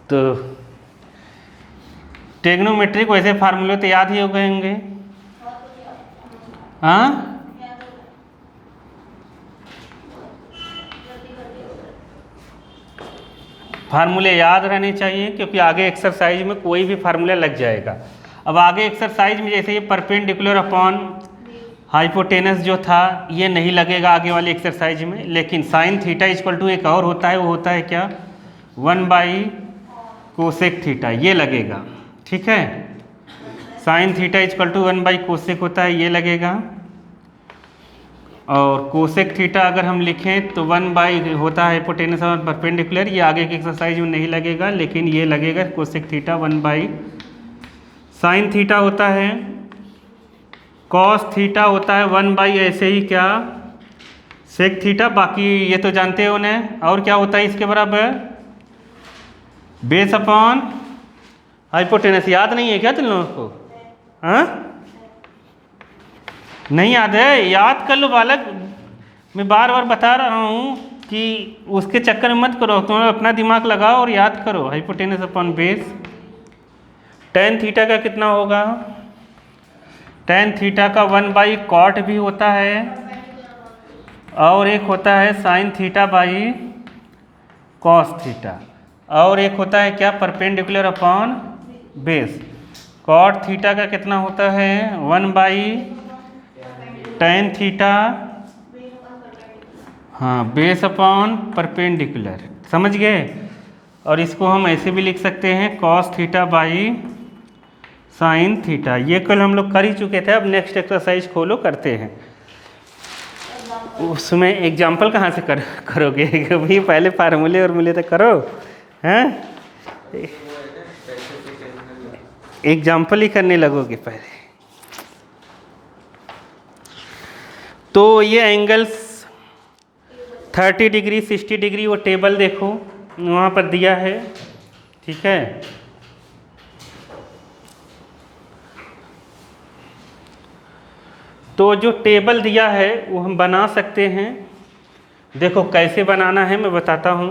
तो ट्रिग्नोमेट्रिक वैसे फार्मूले तो याद ही हो गए होंगे। हाँ, फार्मूले याद रहने चाहिए क्योंकि आगे एक्सरसाइज में कोई भी फार्मूला लग जाएगा। अब आगे एक्सरसाइज में जैसे ये परपेंडिकुलर अपॉन हाइपोटेनस जो था ये नहीं लगेगा आगे वाली एक्सरसाइज में, लेकिन साइन थीटा इक्वल टू एक और होता है, वो होता है क्या, 1 कोसेक थीटा, ये लगेगा। ठीक है, sine theta equal to 1 cosec होता है, ये लगेगा। और कोसेक थीटा अगर हम लिखें तो 1 होता है हाइपोटेनस और परपेंडिकुलर, ये आगे की एक्सरसाइज में नहीं लगेगा, लेकिन ये लगेगा कोसेक थीटा 1 साइन थीटा होता है, कॉस थीटा होता है 1 ऐसे ही क्या सेक थीटा, बाकी ये तो जानते हो ना। और क्या होता है इसके बराबर, बेस अपॉन हाइपोटेनस। याद नहीं है क्या तुम लोगों को? हाँ, नहीं याद है? याद कर लो बालक, मैं बार बार बता रहा हूँ कि उसके चक्कर में मत करो, तुम अपना दिमाग लगाओ और याद करो। Hypotenuse upon base, tan theta का कितना होगा, टेन थीटा का 1 कॉट भी होता है, और एक होता है sine theta by cos theta, और एक होता है क्या, perpendicular upon base. Cot theta का कितना होता है, 1 टेन थीटा, हाँ, बेस अपॉन परपेंडिकुलर, समझ गए। और इसको हम ऐसे भी लिख सकते हैं, cos theta by sine theta. ये कल हम लोग कर ही चुके थे, अब नेक्स्ट एक्सरसाइज खोलो, करते हैं। उसमें एग्जाम्पल कहाँ से करोगे कभी, पहले फार्मूले और मूल्य तक करो, हैं, एग्जाम्पल ही करने लगोगे पहले। तो ये एंगल्स 30 डिग्री 60 डिग्री, वो टेबल देखो वहाँ पर दिया है। ठीक है, तो जो टेबल दिया है वो हम बना सकते हैं। देखो कैसे बनाना है मैं बताता हूँ।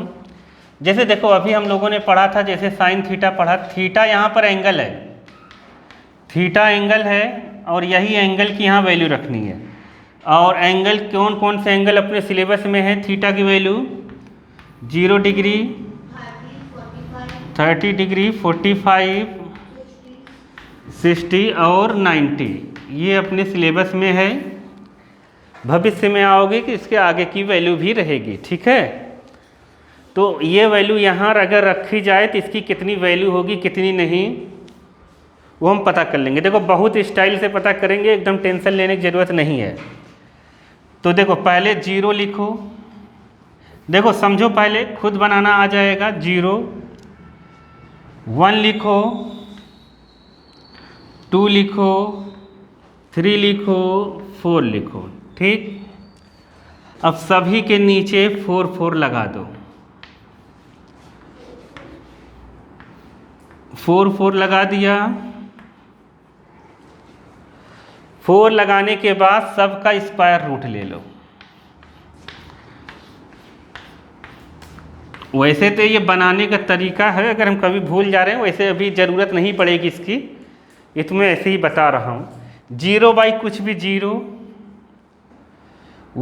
जैसे देखो अभी हम लोगों ने पढ़ा था, जैसे साइन थीटा पढ़ा, थीटा यहाँ पर एंगल है, थीटा एंगल है, और यही एंगल की यहाँ वैल्यू रखनी है। और एंगल कौन कौन से एंगल अपने सिलेबस में है, थीटा की वैल्यू 0 डिग्री, 30 डिग्री, 45, 60 और 90, ये अपने सिलेबस में है। भविष्य में आओगे कि इसके आगे की वैल्यू भी रहेगी। ठीक है, तो ये वैल्यू यहाँ अगर रखी जाए तो इसकी कितनी वैल्यू होगी कितनी नहीं, वो हम पता कर लेंगे। देखो बहुत स्टाइल से पता करेंगे, एकदम टेंशन लेने की ज़रूरत नहीं है। तो देखो पहले 0 लिखो, देखो समझो, पहले खुद बनाना आ जाएगा। 0, 1 लिखो, 2 लिखो, 3 लिखो, 4 लिखो। ठीक, अब सभी के नीचे 4 4 लगा दो, 4 4 लगा दिया। 4 लगाने के बाद सबका स्क्वायर रूट ले लो। वैसे तो ये बनाने का तरीका है, अगर हम कभी भूल जा रहे हैं, वैसे अभी ज़रूरत नहीं पड़ेगी इसकी, ये तुम्हें ऐसे ही बता रहा हूँ। 0 बाई कुछ भी 0,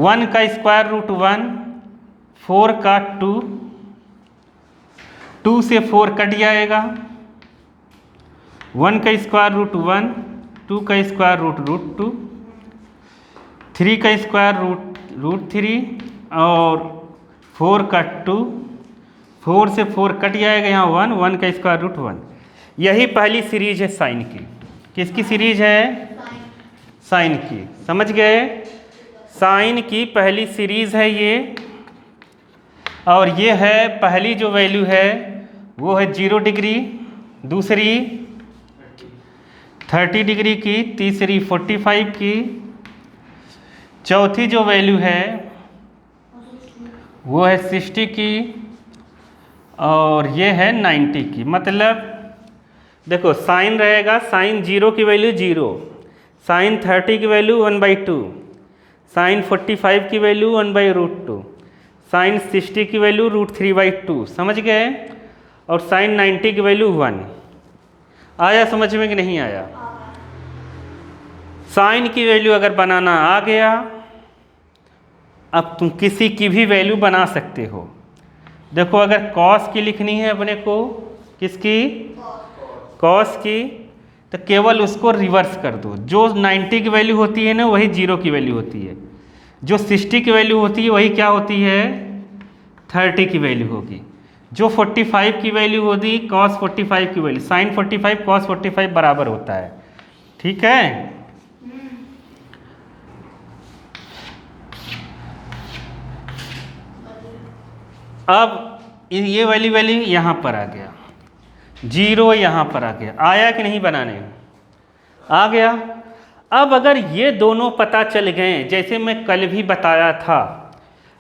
1 का स्क्वायर रूट 1, 4 का 2, 2 से 4 कट जाएगा, 1 का स्क्वायर रूट 1, 2 का स्क्वायर रूट 2, 3 का स्क्वायर रूट 3, और 4 का 2, 4 से 4 कट जाएगा, यहाँ 1, 1 का स्क्वायर रूट 1। यही पहली सीरीज है साइन की। किसकी सीरीज है? साइन की। समझ गए? साइन की पहली सीरीज है ये, और ये है पहली जो वैल्यू है वो है 0 डिग्री, दूसरी 30 डिग्री की, तीसरी 45 की, चौथी जो वैल्यू है वो है 60 की, और ये है 90 की। मतलब देखो साइन रहेगा, साइन 0 की वैल्यू 0, साइन 30 की वैल्यू 1/2, साइन 45 की वैल्यू 1/√2, साइन 60 की वैल्यू √3/2। समझ गए? और साइन 90 की वैल्यू 1। आया समझ में कि नहीं आया? साइन की वैल्यू अगर बनाना आ गया, अब तुम किसी की भी वैल्यू बना सकते हो। देखो अगर कॉस की लिखनी है अपने को, किसकी? कॉस की, तो केवल उसको रिवर्स कर दो। जो 90 की वैल्यू होती है ना वही 0 की वैल्यू होती है, जो 60 की वैल्यू होती है वही क्या होती है? 30 की वैल्यू होगी। जो 45 की वैल्यू होगी कॉस 45 की वैल्यू, साइन 45 कॉस 45 बराबर होता है। ठीक है? अब ये वाली वैल्यू यहाँ पर आ गया, 0 यहाँ पर आ गया। आया कि नहीं बनाने? आ गया। अब अगर ये दोनों पता चल गए, जैसे मैं कल भी बताया था,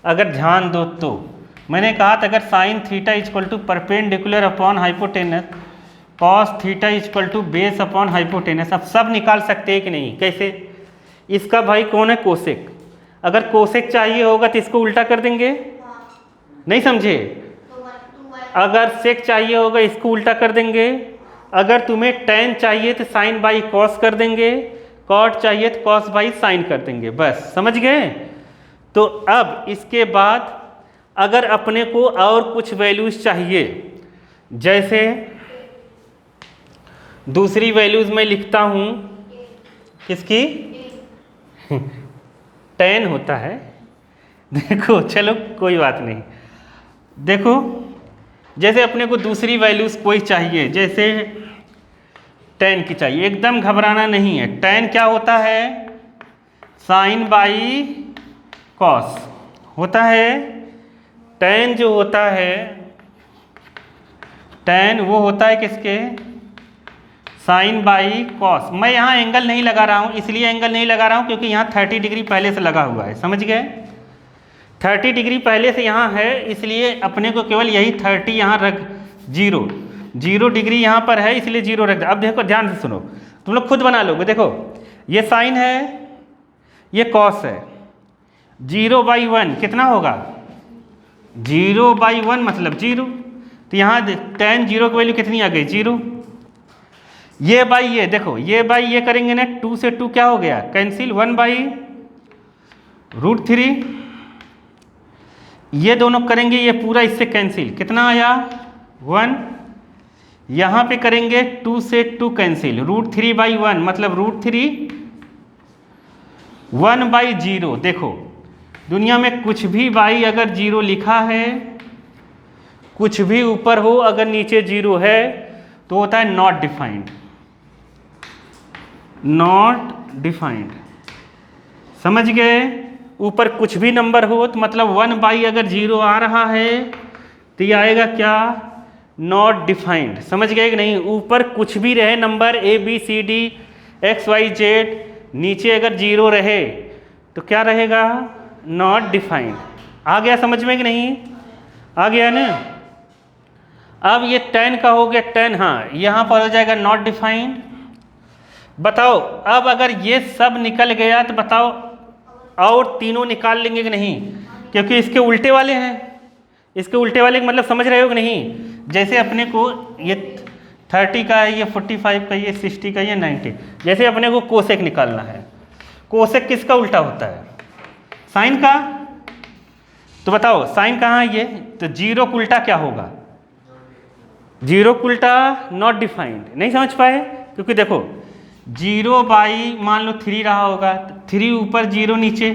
अगर ध्यान दो तो मैंने कहा था अगर sine theta equal to perpendicular upon hypotenuse, cos theta equal to base upon hypotenuse. अब सब निकाल सकते हैं कि नहीं? कैसे? इसका भाई कौन है? कोसेक। अगर कोसेक चाहिए होगा तो इसको उल्टा कर देंगे। नहीं समझे? अगर सेक चाहिए होगा इसको उल्टा कर देंगे। अगर तुम्हें टेन चाहिए तो साइन बाई कॉस कर देंगे, कॉट चाहिए तो कॉस बाई साइन कर देंगे। बस समझ गए? तो अब इसके बाद अगर अपने को और कुछ वैल्यूज चाहिए, जैसे दूसरी वैल्यूज मैं लिखता हूं, किसकी? टेन होता है। देखो चलो कोई बात नहीं। देखो जैसे अपने को दूसरी वैल्यूज कोई चाहिए, जैसे टेन की चाहिए, एकदम घबराना नहीं है। टेन क्या होता है? साइन बाई कॉस होता है। टेन जो होता है, टेन वो होता है किसके? Sine by cos. मैं यहाँ एंगल नहीं लगा रहा हूँ, इसलिए एंगल नहीं लगा रहा हूँ क्योंकि यहाँ 30 डिग्री पहले से लगा हुआ है। समझ गए? 30 डिग्री पहले से यहाँ है, इसलिए अपने को केवल यही 30 यहाँ रख, 0 डिग्री यहाँ पर है इसलिए 0 रख दे। अब देखो ध्यान से सुनो, तुम लोग खुद बना लोगे। देखो ये साइन है, ये कॉस है। 0/1 कितना होगा? 0/1 मतलब 0। तो यहाँ टेन 0 की वैल्यू कितनी आ गई? 0। ये बाई ये, देखो ये बाई ये करेंगे ना, 2 से 2 क्या हो गया? कैंसिल। 1/√3। ये दोनों करेंगे, ये पूरा इससे कैंसिल, कितना आया? 1। यहाँ पे करेंगे 2 से 2 कैंसिल, √3/1 मतलब √3, 1/0। देखो दुनिया में कुछ भी बाई अगर 0 लिखा है, कुछ भी ऊपर हो अगर नीचे 0 है तो होता है नॉट डिफाइंड। नॉट डिफाइंड, समझ गए? ऊपर कुछ भी नंबर हो तो मतलब 1/ अगर 0 आ रहा है तो ये आएगा क्या? Not defined. समझ गए कि नहीं? ऊपर कुछ भी रहे नंबर ABCD XYZ, नीचे अगर 0 रहे तो क्या रहेगा? Not defined. आ गया समझ में कि नहीं? आ गया ना? अब ये 10 का हो गया 10, हाँ यहाँ पर हो जाएगा नॉट डिफाइंड। बताओ अब अगर ये सब निकल गया तो बताओ और तीनों निकाल लेंगे कि नहीं? क्योंकि इसके उल्टे वाले हैं। इसके उल्टे वाले का मतलब समझ रहे हो कि नहीं? जैसे अपने को ये 30 का है, ये 45 का, ये 60 का, ये 90। जैसे अपने को कोसेक निकालना है, कोसेक किसका उल्टा होता है? साइन का। तो बताओ साइन कहाँ है ये? तो 0 का उल्टा क्या होगा? 0 का उल्टा नॉट डिफाइंड। नहीं समझ पाए? क्योंकि देखो 0/ मान लो 3 रहा होगा, 3 ऊपर 0 नीचे,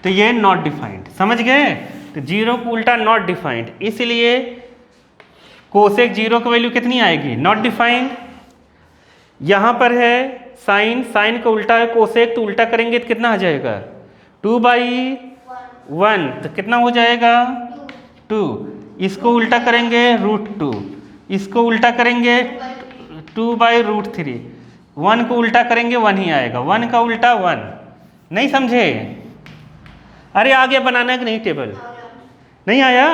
तो ये नॉट डिफाइंड। समझ गए? तो 0 का उल्टा नॉट डिफाइंड, इसलिए कोसेक 0 की वैल्यू कितनी आएगी? Not defined. यहाँ पर है साइन, साइन का उल्टा है कोसेक, तो उल्टा करेंगे तो कितना आ जाएगा? 2/1, तो कितना हो जाएगा? 2। इसको उल्टा करेंगे √2, इसको उल्टा करेंगे 2/√3, 1 को उल्टा करेंगे 1 ही आएगा, 1 का उल्टा 1। नहीं समझे? अरे आ गया बनाना कि नहीं टेबल? नहीं आया?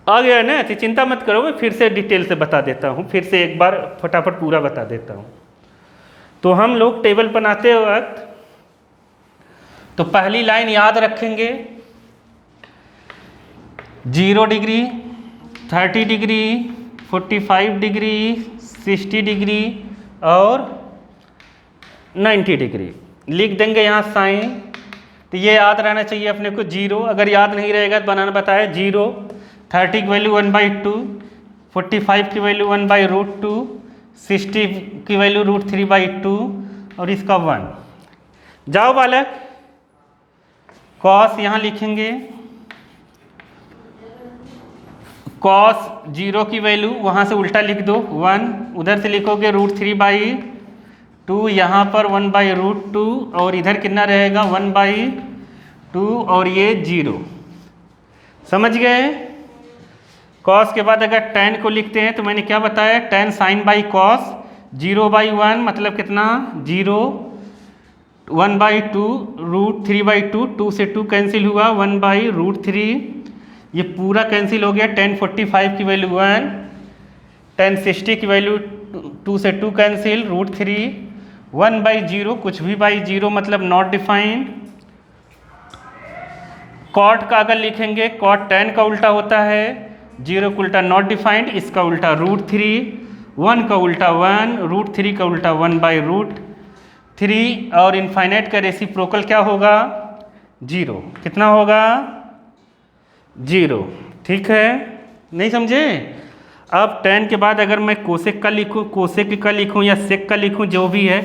आ गया ना? तो चिंता मत करो, मैं फिर से डिटेल से बता देता हूँ, फिर से एक बार फटाफट पूरा बता देता हूँ। तो हम लोग टेबल बनाते वक्त तो पहली लाइन याद रखेंगे, 0 डिग्री 30 डिग्री, 45 डिग्री, 60 डिग्री और 90 डिग्री लिख देंगे यहाँ साइन। तो ये याद रहना चाहिए अपने को 0, अगर याद नहीं रहेगा तो बनाना बताया 0, 30 की वैल्यू 1/2, 45 की वैल्यू 1/√2, 60 की वैल्यू √3/2 और इसका 1। जाओ बालक, कॉस यहाँ लिखेंगे, कॉस 0 की वैल्यू वहाँ से उल्टा लिख दो 1, उधर से लिखोगे √3/2, यहाँ पर 1/√2 और इधर कितना रहेगा 1/2 और ये 0। समझ गए? कॉस के बाद अगर tan को लिखते हैं तो मैंने क्या बताया, tan sin बाई कॉस 0/1 मतलब कितना 0, 1/2 √3/2, 2 से 2 कैंसिल हुआ 1/√3, ये पूरा कैंसिल हो गया। tan 45 की वैल्यू 1, tan 60 की वैल्यू 2 से 2 कैंसिल √3, 1/0 कुछ भी बाई 0 मतलब नॉट डिफाइंड। कॉट का अगर लिखेंगे कॉट tan का उल्टा होता है 0 का उल्टा नॉट डिफाइंड, इसका उल्टा √3, 1 का उल्टा 1, √3 का उल्टा 1/√3 और इनफाइनाइट का रेसिप्रोकल क्या होगा 0। कितना होगा 0। ठीक है, नहीं समझे? अब tan के बाद अगर मैं कोसेक का लिखूँ, कोसेक का लिखूँ या सेक का लिखूँ, जो भी है,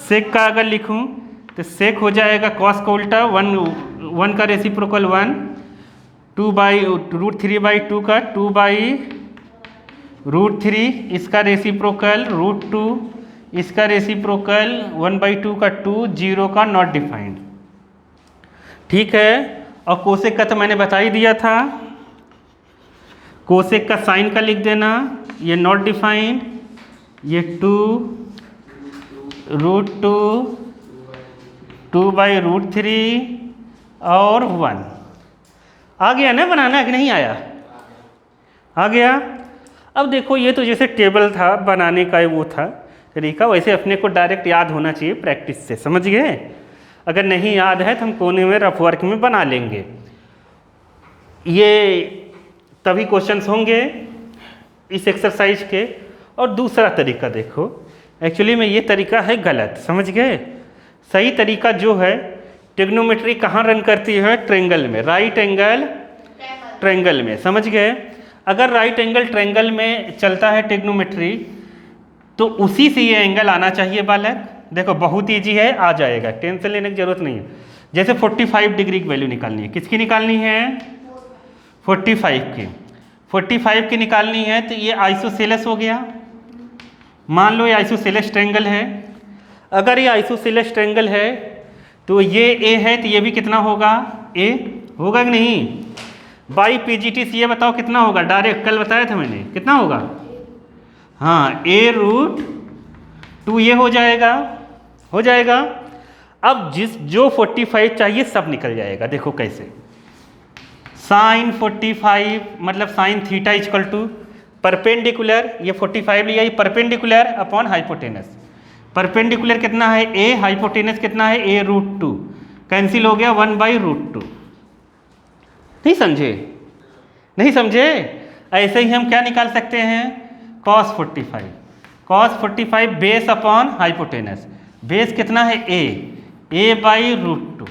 सेक का अगर लिखूँ तो सेक हो जाएगा कॉस का उल्टा 1 का रेसिप्रोकल 1, 2/√3/2 का 2/√3, इसका रेसिप्रोकल √2, इसका रेसिप्रोकल 1/2 का 2, 0 का नॉट डिफाइंड। ठीक है, और कोसेक का तो मैंने बता ही दिया था, कोसेक का साइन का लिख देना, ये नॉट डिफाइंड, ये 2√2, 2/√3 और 1। आ गया ना बनाना कि नहीं आया? आ गया। अब देखो ये तो जैसे टेबल था बनाने का, वो था तरीका, वैसे अपने को डायरेक्ट याद होना चाहिए प्रैक्टिस से, समझ गए? अगर नहीं याद है तो हम कोने में रफ वर्क में बना लेंगे। ये तभी क्वेश्चंस होंगे इस एक्सरसाइज के। और दूसरा तरीका देखो, एक्चुअली में ये तरीका है गलत, समझ गए? सही तरीका जो है, ट्रिग्नोमेट्री कहाँ रन करती है? ट्रायंगल में, राइट एंगल ट्रायंगल में, समझ गए? अगर राइट एंगल ट्रायंगल में चलता है ट्रिग्नोमेट्री तो उसी से ये एंगल आना चाहिए बालक। देखो बहुत ईजी है, आ जाएगा, टेंशन लेने की जरूरत नहीं है। जैसे 45 डिग्री की वैल्यू निकालनी है, किसकी निकालनी है? 45 की। 45 की निकालनी है तो ये आइसोसेलेस हो गया, मान लो ये आइसोसेलेस ट्रायंगल है। अगर ये आइसोसेलेस ट्रायंगल है तो ये ए है तो ये भी कितना होगा? ए होगा कि नहीं? बाई पीजीटी से ये बताओ कितना होगा? डायरेक्ट कल बताया था मैंने, कितना होगा? हाँ, a√2 ये हो जाएगा, हो जाएगा। अब जो 45 चाहिए सब निकल जाएगा। देखो कैसे, साइन 45 मतलब sine theta equal to perpendicular, ये 45 लिया, ये परपेंडिकुलर अपॉन हाइपोटेनस। परपेंडिकुलर कितना है? a, हाइपोटेनस कितना है? a√2 कैंसिल हो गया 1/√2। नहीं समझे? नहीं समझे? ऐसे ही हम क्या निकाल सकते हैं? cos 45, cos 45 base upon hypotenuse. Base कितना है? a/√2,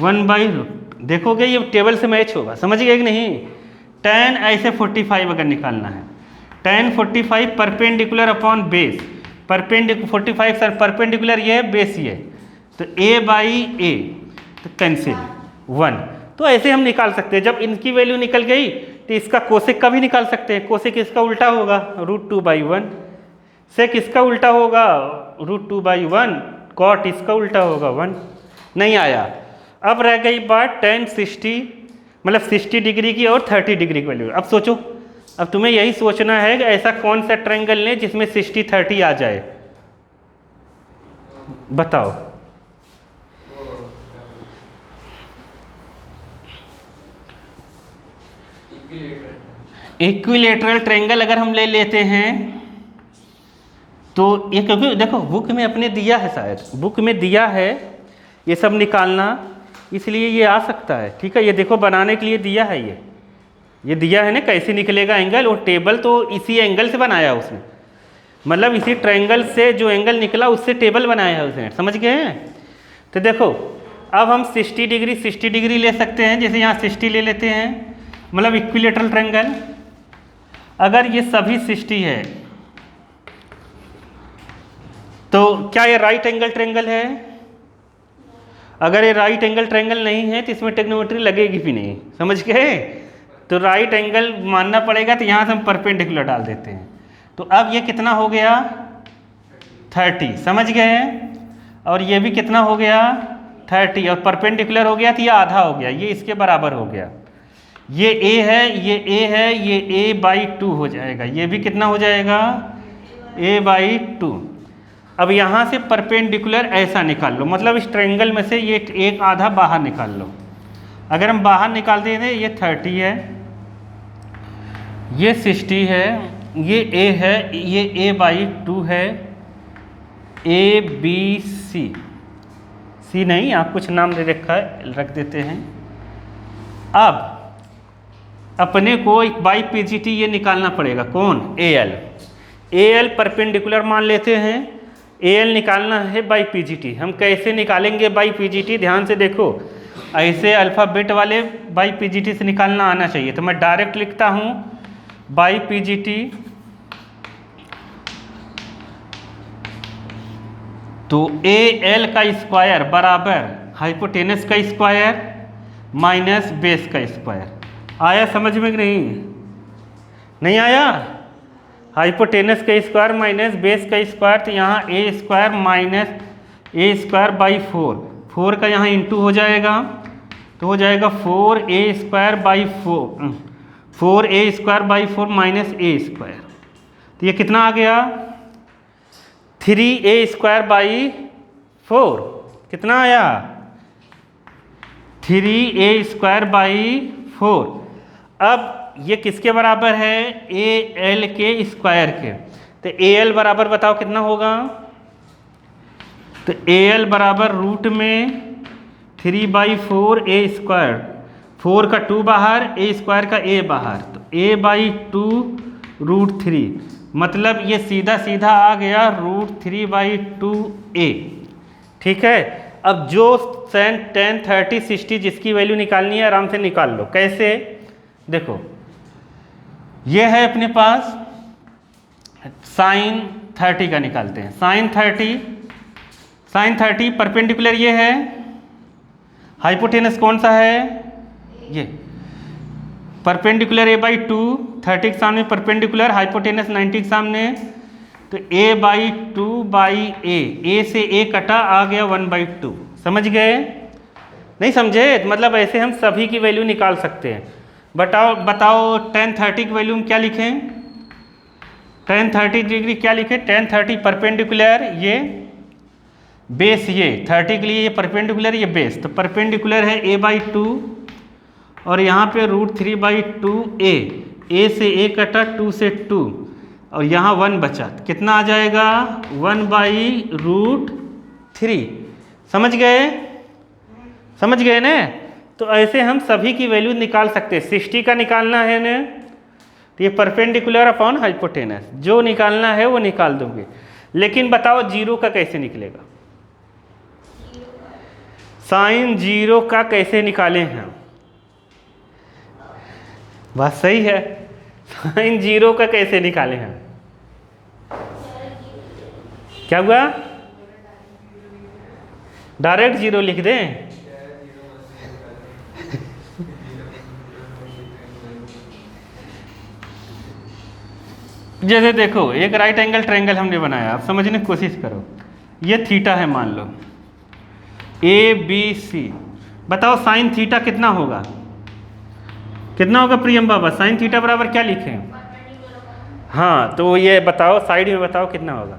1/√2। देखोगे ये टेबल से मैच होगा, समझ गए कि नहीं? tan ऐसे 45 अगर निकालना है, tan 45 perpendicular upon base, perpendicular 45 sir perpendicular ये बेस ये, तो a/a तो कैंसिल 1। तो ऐसे हम निकाल सकते हैं। जब इनकी वैल्यू निकल गई तो इसका कोसेक का भी निकाल सकते हैं। कोसेक इसका उल्टा होगा √2/1, सेक इसका उल्टा होगा √2/1, कॉट इसका उल्टा होगा 1। नहीं आया। अब रह गई बात tan 60 मतलब 60 डिग्री की और 30 डिग्री की वैल्यू। अब सोचो, अब तुम्हें यही सोचना है कि ऐसा कौन सा ट्रायंगल लें जिसमें 60-30 आ जाए, बताओ। इक्विलेटरल ट्रायंगल अगर हम ले लेते हैं तो ये, क्योंकि देखो बुक में अपने दिया है, शायद बुक में दिया है ये सब निकालना, इसलिए ये आ सकता है। ठीक है, ये देखो बनाने के लिए दिया है ये, ये दिया है ना कैसे निकलेगा एंगल, और टेबल तो इसी एंगल से बनाया उसने, मतलब इसी ट्रायंगल से जो एंगल निकला उससे टेबल बनाया है उसने, समझ गए हैं। तो देखो अब हम 60 डिग्री ले सकते हैं, जैसे यहाँ 60 ले लेते हैं, मतलब इक्विलेटरल ट्रायंगल। अगर ये सभी 60 है तो क्या ये राइट एंगल ट्रायंगल है? अगर ये राइट एंगल ट्रायंगल नहीं है तो इसमें ट्रिग्नोमेट्री लगेगी भी नहीं, समझ गए। तो राइट एंगल मानना पड़ेगा, तो यहाँ से हम परपेंडिकुलर डाल देते हैं। तो अब ये कितना हो गया 30, समझ गए। और ये भी कितना हो गया 30, और परपेंडिकुलर हो गया तो ये आधा हो गया, ये इसके बराबर हो गया। ये a है, ये a है, ये a/2 हो जाएगा, ये भी कितना हो जाएगा a/2। अब यहाँ से परपेंडिकुलर ऐसा निकाल लो, मतलब इस ट्रायंगल में से ये एक आधा बाहर निकाल लो। अगर हम बाहर निकालते हैं ये 30 है, ये 60 है, ये a है, ये a/2 है, ABC, C नहीं, आप कुछ नाम दे रखा है, रख देते हैं। अब अपने को एक बाई PGT ये निकालना पड़ेगा, कौन AL परपेंडिकुलर मान लेते हैं, AL निकालना है बाई PGT। हम कैसे निकालेंगे बाई PGT, ध्यान से देखो, ऐसे अल्फ़ाबेट वाले बाई PGT से निकालना आना चाहिए। तो मैं डायरेक्ट लिखता हूँ बाई PGT, तो AL का स्क्वायर बराबर हाइपोटेनस का स्क्वायर माइनस बेस का स्क्वायर। आया समझ में कि नहीं आया? हाइपोटेनस का स्क्वायर माइनस बेस का स्क्वायर, तो यहाँ a स्क्वायर माइनस a²/4, 4 का यहाँ इंटू हो जाएगा, तो हो जाएगा 4a² 4a² माइनस a²। तो ये कितना आ गया 3a²/4, कितना आया 3a²/4। अब ये किसके बराबर है AL के स्क्वायर के, तो AL बराबर बताओ कितना होगा, तो AL बराबर रूट में 3/4a², 4 का 2 बाहर, a² का a बाहर, तो a/2 √3, मतलब ये सीधा सीधा आ गया √3/2a। ठीक है। अब जो tan 30 60 जिसकी वैल्यू निकालनी है आराम से निकाल लो। कैसे, देखो ये है अपने पास sin 30 का निकालते हैं। sin 30 परपेंडिकुलर ये है, हाइपोटेनस कौन सा है ये परपेंडिकुलर a/2, 30 के सामने परपेंडिकुलर, हाइपोटेनस 90 के सामने, तो a/2/a, a से a कटा आ गया 1/2। समझ गए? नहीं समझे? मतलब ऐसे हम सभी की वैल्यू निकाल सकते हैं। बताओ tan 30 की वैल्यू में क्या लिखें, tan 30 डिग्री क्या लिखें, tan 30 परपेंडिकुलर, ये बेस, ये 30 के लिए ये परपेंडिकुलर, ये बेस, तो परपेंडिकुलर है a/2 और यहाँ पे √3/2a, a से a कटा 2 से 2 और यहाँ 1 बचा, कितना आ जाएगा 1/√3। समझ गए? समझ गए ना? तो ऐसे हम सभी की वैल्यू निकाल सकते हैं। 60 का निकालना है ना, तो ये परपेंडिकुलर अपॉन हाइपोटेनस, जो निकालना है वो निकाल दोगे। लेकिन बताओ 0 का कैसे निकलेगा, sin 0 का कैसे निकालें हम? बात सही है, sin 0 का कैसे निकालें हम? क्या हुआ, डायरेक्ट 0 लिख दें? जैसे देखो एक राइट एंगल ट्रायंगल हमने बनाया, आप समझने की कोशिश करो। ये थीटा है मान लो, ABC। बताओ साइन थीटा कितना होगा, कितना होगा प्रियम बाबा? साइन थीटा बराबर क्या लिखें? हाँ, तो ये बताओ साइड में बताओ कितना होगा।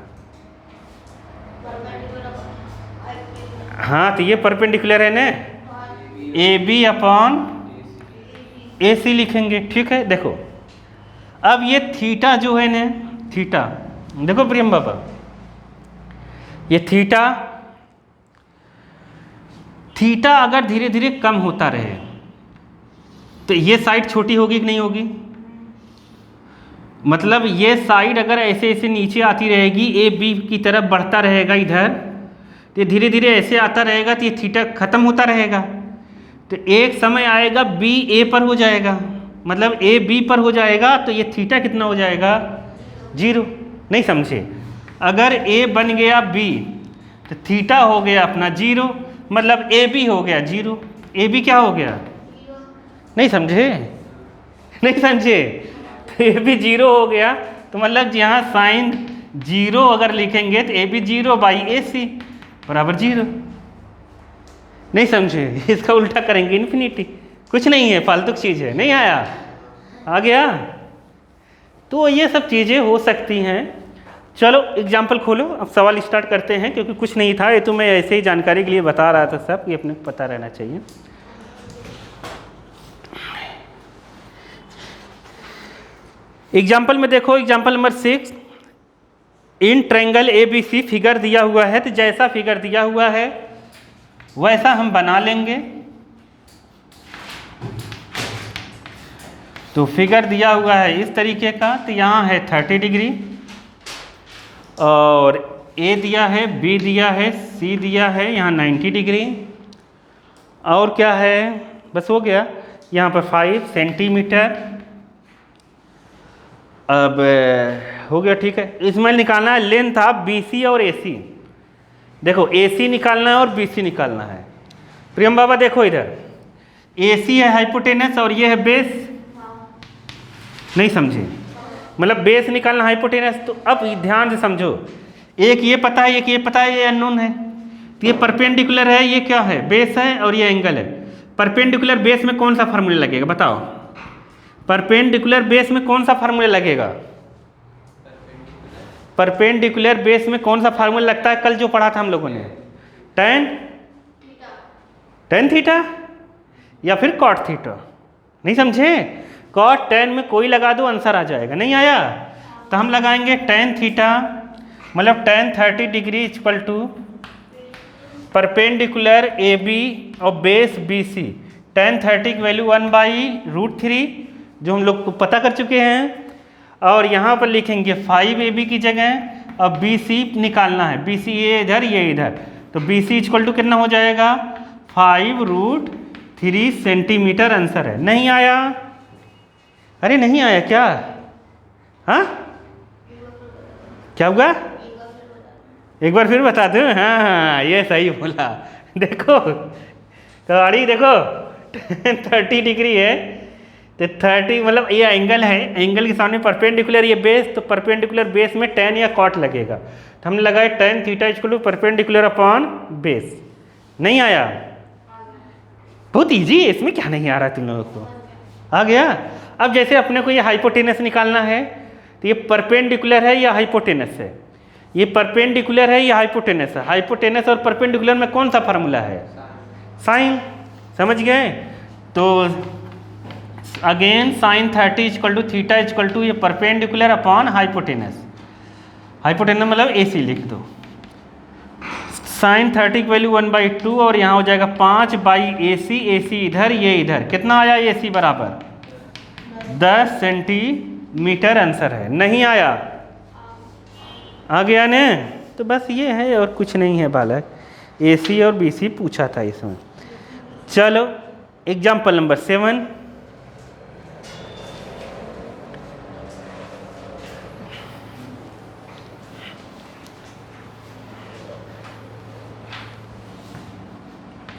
हाँ, तो ये परपेंडिकुलर है ना, AB/AC लिखेंगे। ठीक है। देखो अब ये थीटा जो है ना, थीटा देखो प्रियम बाबा, ये थीटा अगर धीरे धीरे कम होता रहे, तो ये साइड छोटी होगी कि नहीं होगी? मतलब ये साइड अगर ऐसे ऐसे नीचे आती रहेगी, ए बी की तरफ बढ़ता रहेगा इधर, तो ये धीरे धीरे ऐसे आता रहेगा, तो ये थीटा खत्म होता रहेगा। तो एक समय आएगा बी ए पर हो जाएगा, मतलब ए बी पर हो जाएगा, तो ये थीटा कितना हो जाएगा? 0। नहीं समझे? अगर ए बन गया बी तो थीटा हो गया अपना 0, मतलब ए बी हो गया 0। ए बी क्या हो गया? नहीं समझे? नहीं समझे? तो ए बी 0 हो गया, तो मतलब यहाँ साइन 0 अगर लिखेंगे तो ए बी 0 बाई ए सी बराबर 0। नहीं समझे? इसका उल्टा करेंगे इन्फिनिटी। कुछ नहीं है, फालतू चीज़ है। नहीं आया? आ गया? तो ये सब चीज़ें हो सकती हैं। चलो एग्जाम्पल खोलो, अब सवाल स्टार्ट करते हैं, क्योंकि कुछ नहीं था, ये तो मैं ऐसे ही जानकारी के लिए बता रहा था सब, ये अपने को पता रहना चाहिए। एग्जाम्पल में देखो, example number 6, in triangle A B C figure दिया हुआ है, तो जैसा फिगर दिया हुआ है वैसा हम बना लेंगे। तो फिगर दिया हुआ है इस तरीके का, तो यहाँ है 30 डिग्री, और ए दिया है, बी दिया है, सी दिया है, यहाँ 90 डिग्री, और क्या है, बस हो गया, यहाँ पर 5 सेंटीमीटर। अब हो गया, ठीक है। इसमें निकालना है लेंथ ऑफ बी सी और ए सी। देखो ए सी निकालना है और बी सी निकालना है। प्रियम बाबा देखो इधर, ए सी है हाइपोटेनस और ये है बेस। नहीं समझे? मतलब बेस निकालना हाइपोटेनस। तो अब ध्यान से समझो, एक ये पता है, एक ये पता है, ये अननोन है। तो ये परपेंडिकुलर है, ये क्या है? बेस है, और ये एंगल है। परपेंडिकुलर बेस में कौन सा फार्मूला लगेगा बताओ? परपेंडिकुलर बेस में कौन सा फार्मूला लगेगा? परपेंडिकुलर बेस में कौन सा फार्मूला लगता है? कल जो पढ़ा था हम लोगों ने, टेन थीटा या फिर कॉट थीटा। नहीं समझे? कॉट टेन में कोई लगा दो, आंसर आ जाएगा। नहीं आया? तो हम लगाएंगे टेन थीटा, मतलब tan 30 degree equal to perpendicular A B और बेस बी सी। टेन 30 की वैल्यू 1/√3 जो हम लोग को पता कर चुके हैं, और यहाँ पर लिखेंगे 5 ए बी की जगह। अब बी सी निकालना है, बी सी ये इधर, ये इधर, तो बी सी इक्वल टू कितना हो जाएगा? 5√3 सेंटीमीटर आंसर है। नहीं आया? अरे नहीं आया क्या? हाँ, क्या हुआ? एक बार फिर बता दूँ? हाँ हाँ, ये सही बोला। देखो गाड़ी देखो 30 डिग्री है, तो 30 मतलब ये एंगल है, एंगल के सामने परपेंडिकुलर ये बेस, तो परपेंडिकुलर बेस में टेन या कॉट लगेगा। तो हमने लगाया tan theta equal to perpendicular upon base. नहीं आया? बहुत इजी है, इसमें क्या नहीं आ रहा तुम लोगों को? आ गया? अब जैसे अपने को ये हाइपोटेनस निकालना है, तो ये परपेंडिकुलर है या हाइपोटेनस है? ये परपेंडिकुलर है या हाइपोटेनस है? हाइपोटेनस और परपेंडिकुलर में कौन सा फार्मूला है? साइन। समझ गए? तो again sine 30 equal to theta equal to ये परपेंडिकुलर अपॉन हाइपोटेनस। हाइपोटेनस मतलब ए सी लिख दो। साइन 30 की वैल्यू 1/2, और यहाँ हो जाएगा 5/AC। ए सी इधर, ये इधर, कितना आया? ए सी बराबर 10 सेंटीमीटर आंसर है। नहीं आया? आ गया ने? तो बस ये है और कुछ नहीं है बालक। ए सी और बी सी पूछा था इसमें। चलो एग्जाम्पल नंबर 7,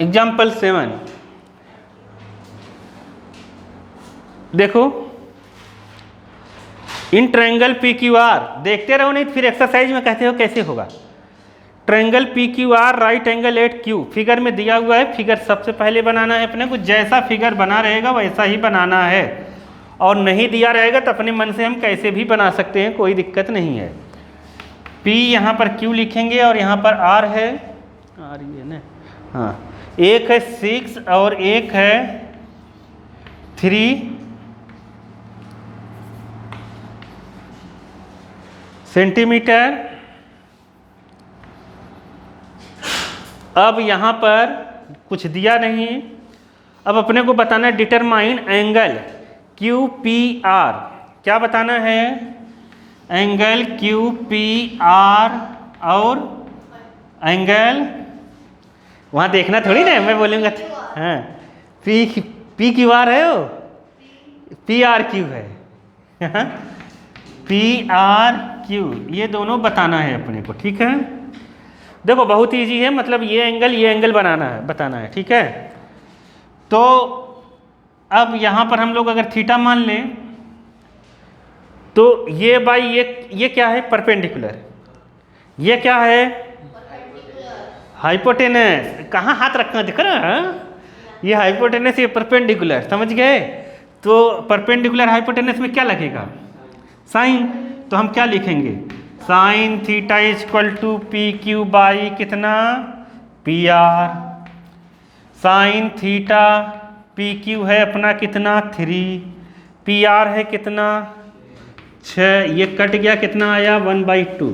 एग्जाम्पल 7 देखो, in triangle P Q are, देखते रहो नहीं फिर एक्सरसाइज में कहते हो कैसे होगा। Triangle P Q R right angle at Q, figure में दिया हुआ है। फिगर सबसे पहले बनाना है अपने को, जैसा फिगर बना रहेगा वैसा ही बनाना है, और नहीं दिया रहेगा तो अपने मन से हम कैसे भी बना सकते हैं, कोई दिक्कत नहीं है। P यहाँ पर Q लिखेंगे और यहाँ पर R है, R ये ना, हाँ, एक है 6 और एक है 3 सेंटीमीटर। अब यहाँ पर कुछ दिया नहीं, अब अपने को बताना है determine angle Q P R. क्या बताना है? एंगल क्यू पी आर और एंगल, वहाँ देखना थोड़ी ना, मैं बोलूँगा। हाँ, पी क्यू आर है, वो पी आर क्यू है, पी आर क्यू, ये दोनों बताना है अपने को। ठीक है, देखो बहुत इजी है, मतलब ये एंगल बनाना है, बताना है। ठीक है, तो अब यहाँ पर हम लोग अगर थीटा मान लें तो ये बाई ये क्या है? परपेंडिकुलर। ये क्या है? हाइपोटेनस। कहाँ हाथ रखना दिख रहा है? ये हाइपोटेनस, ये परपेंडिकुलर, समझ गए? तो परपेंडिकुलर हाइपोटेनस में क्या लगेगा? साइन। तो हम क्या लिखेंगे? Sine theta equal to P Q by कितना? P R. Sine theta P Q है अपना कितना? 3। पी आर है कितना? 6। ये कट गया, कितना आया? 1/2।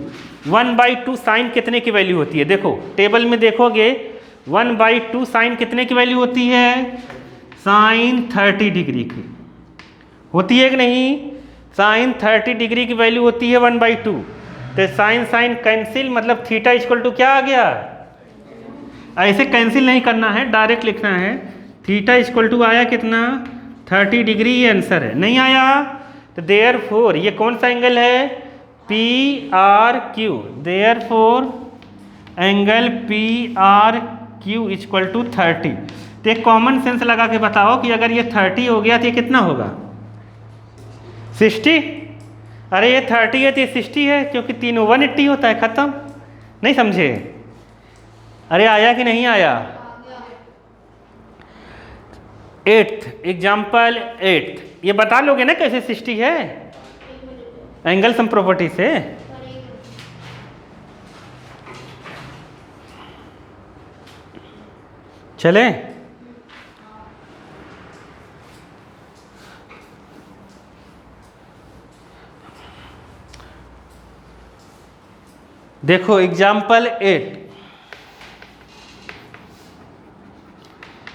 1/2 साइन कितने की वैल्यू होती है? देखो टेबल में देखोगे, 1/2 साइन कितने की वैल्यू होती है? साइन 30 डिग्री की होती है कि नहीं? साइन 30 डिग्री की वैल्यू होती है 1/2। तो साइन साइन कैंसिल, मतलब थीटा इक्वल टू क्या आ गया? ऐसे कैंसिल नहीं करना है, डायरेक्ट लिखना है। थीटा इक्वल टू आया कितना? 30 डिग्री, ये आंसर है। नहीं आया तो देयरफॉर ये कौन सा एंगल है? P R Q. Therefore angle P R Q equal to 30। तो एक कॉमन सेंस लगा के बताओ कि अगर ये 30 हो गया तो ये कितना होगा? 60। अरे ये 30 है तो ये 60 है, क्योंकि तीनों 180 होता है, खत्म। नहीं समझे? अरे आया कि नहीं आया? 8th एग्जाम्पल 8th, ये बता लोगे ना कैसे 60 है? एंगल सम प्रॉपर्टी से। चले, देखो एग्जाम्पल 8।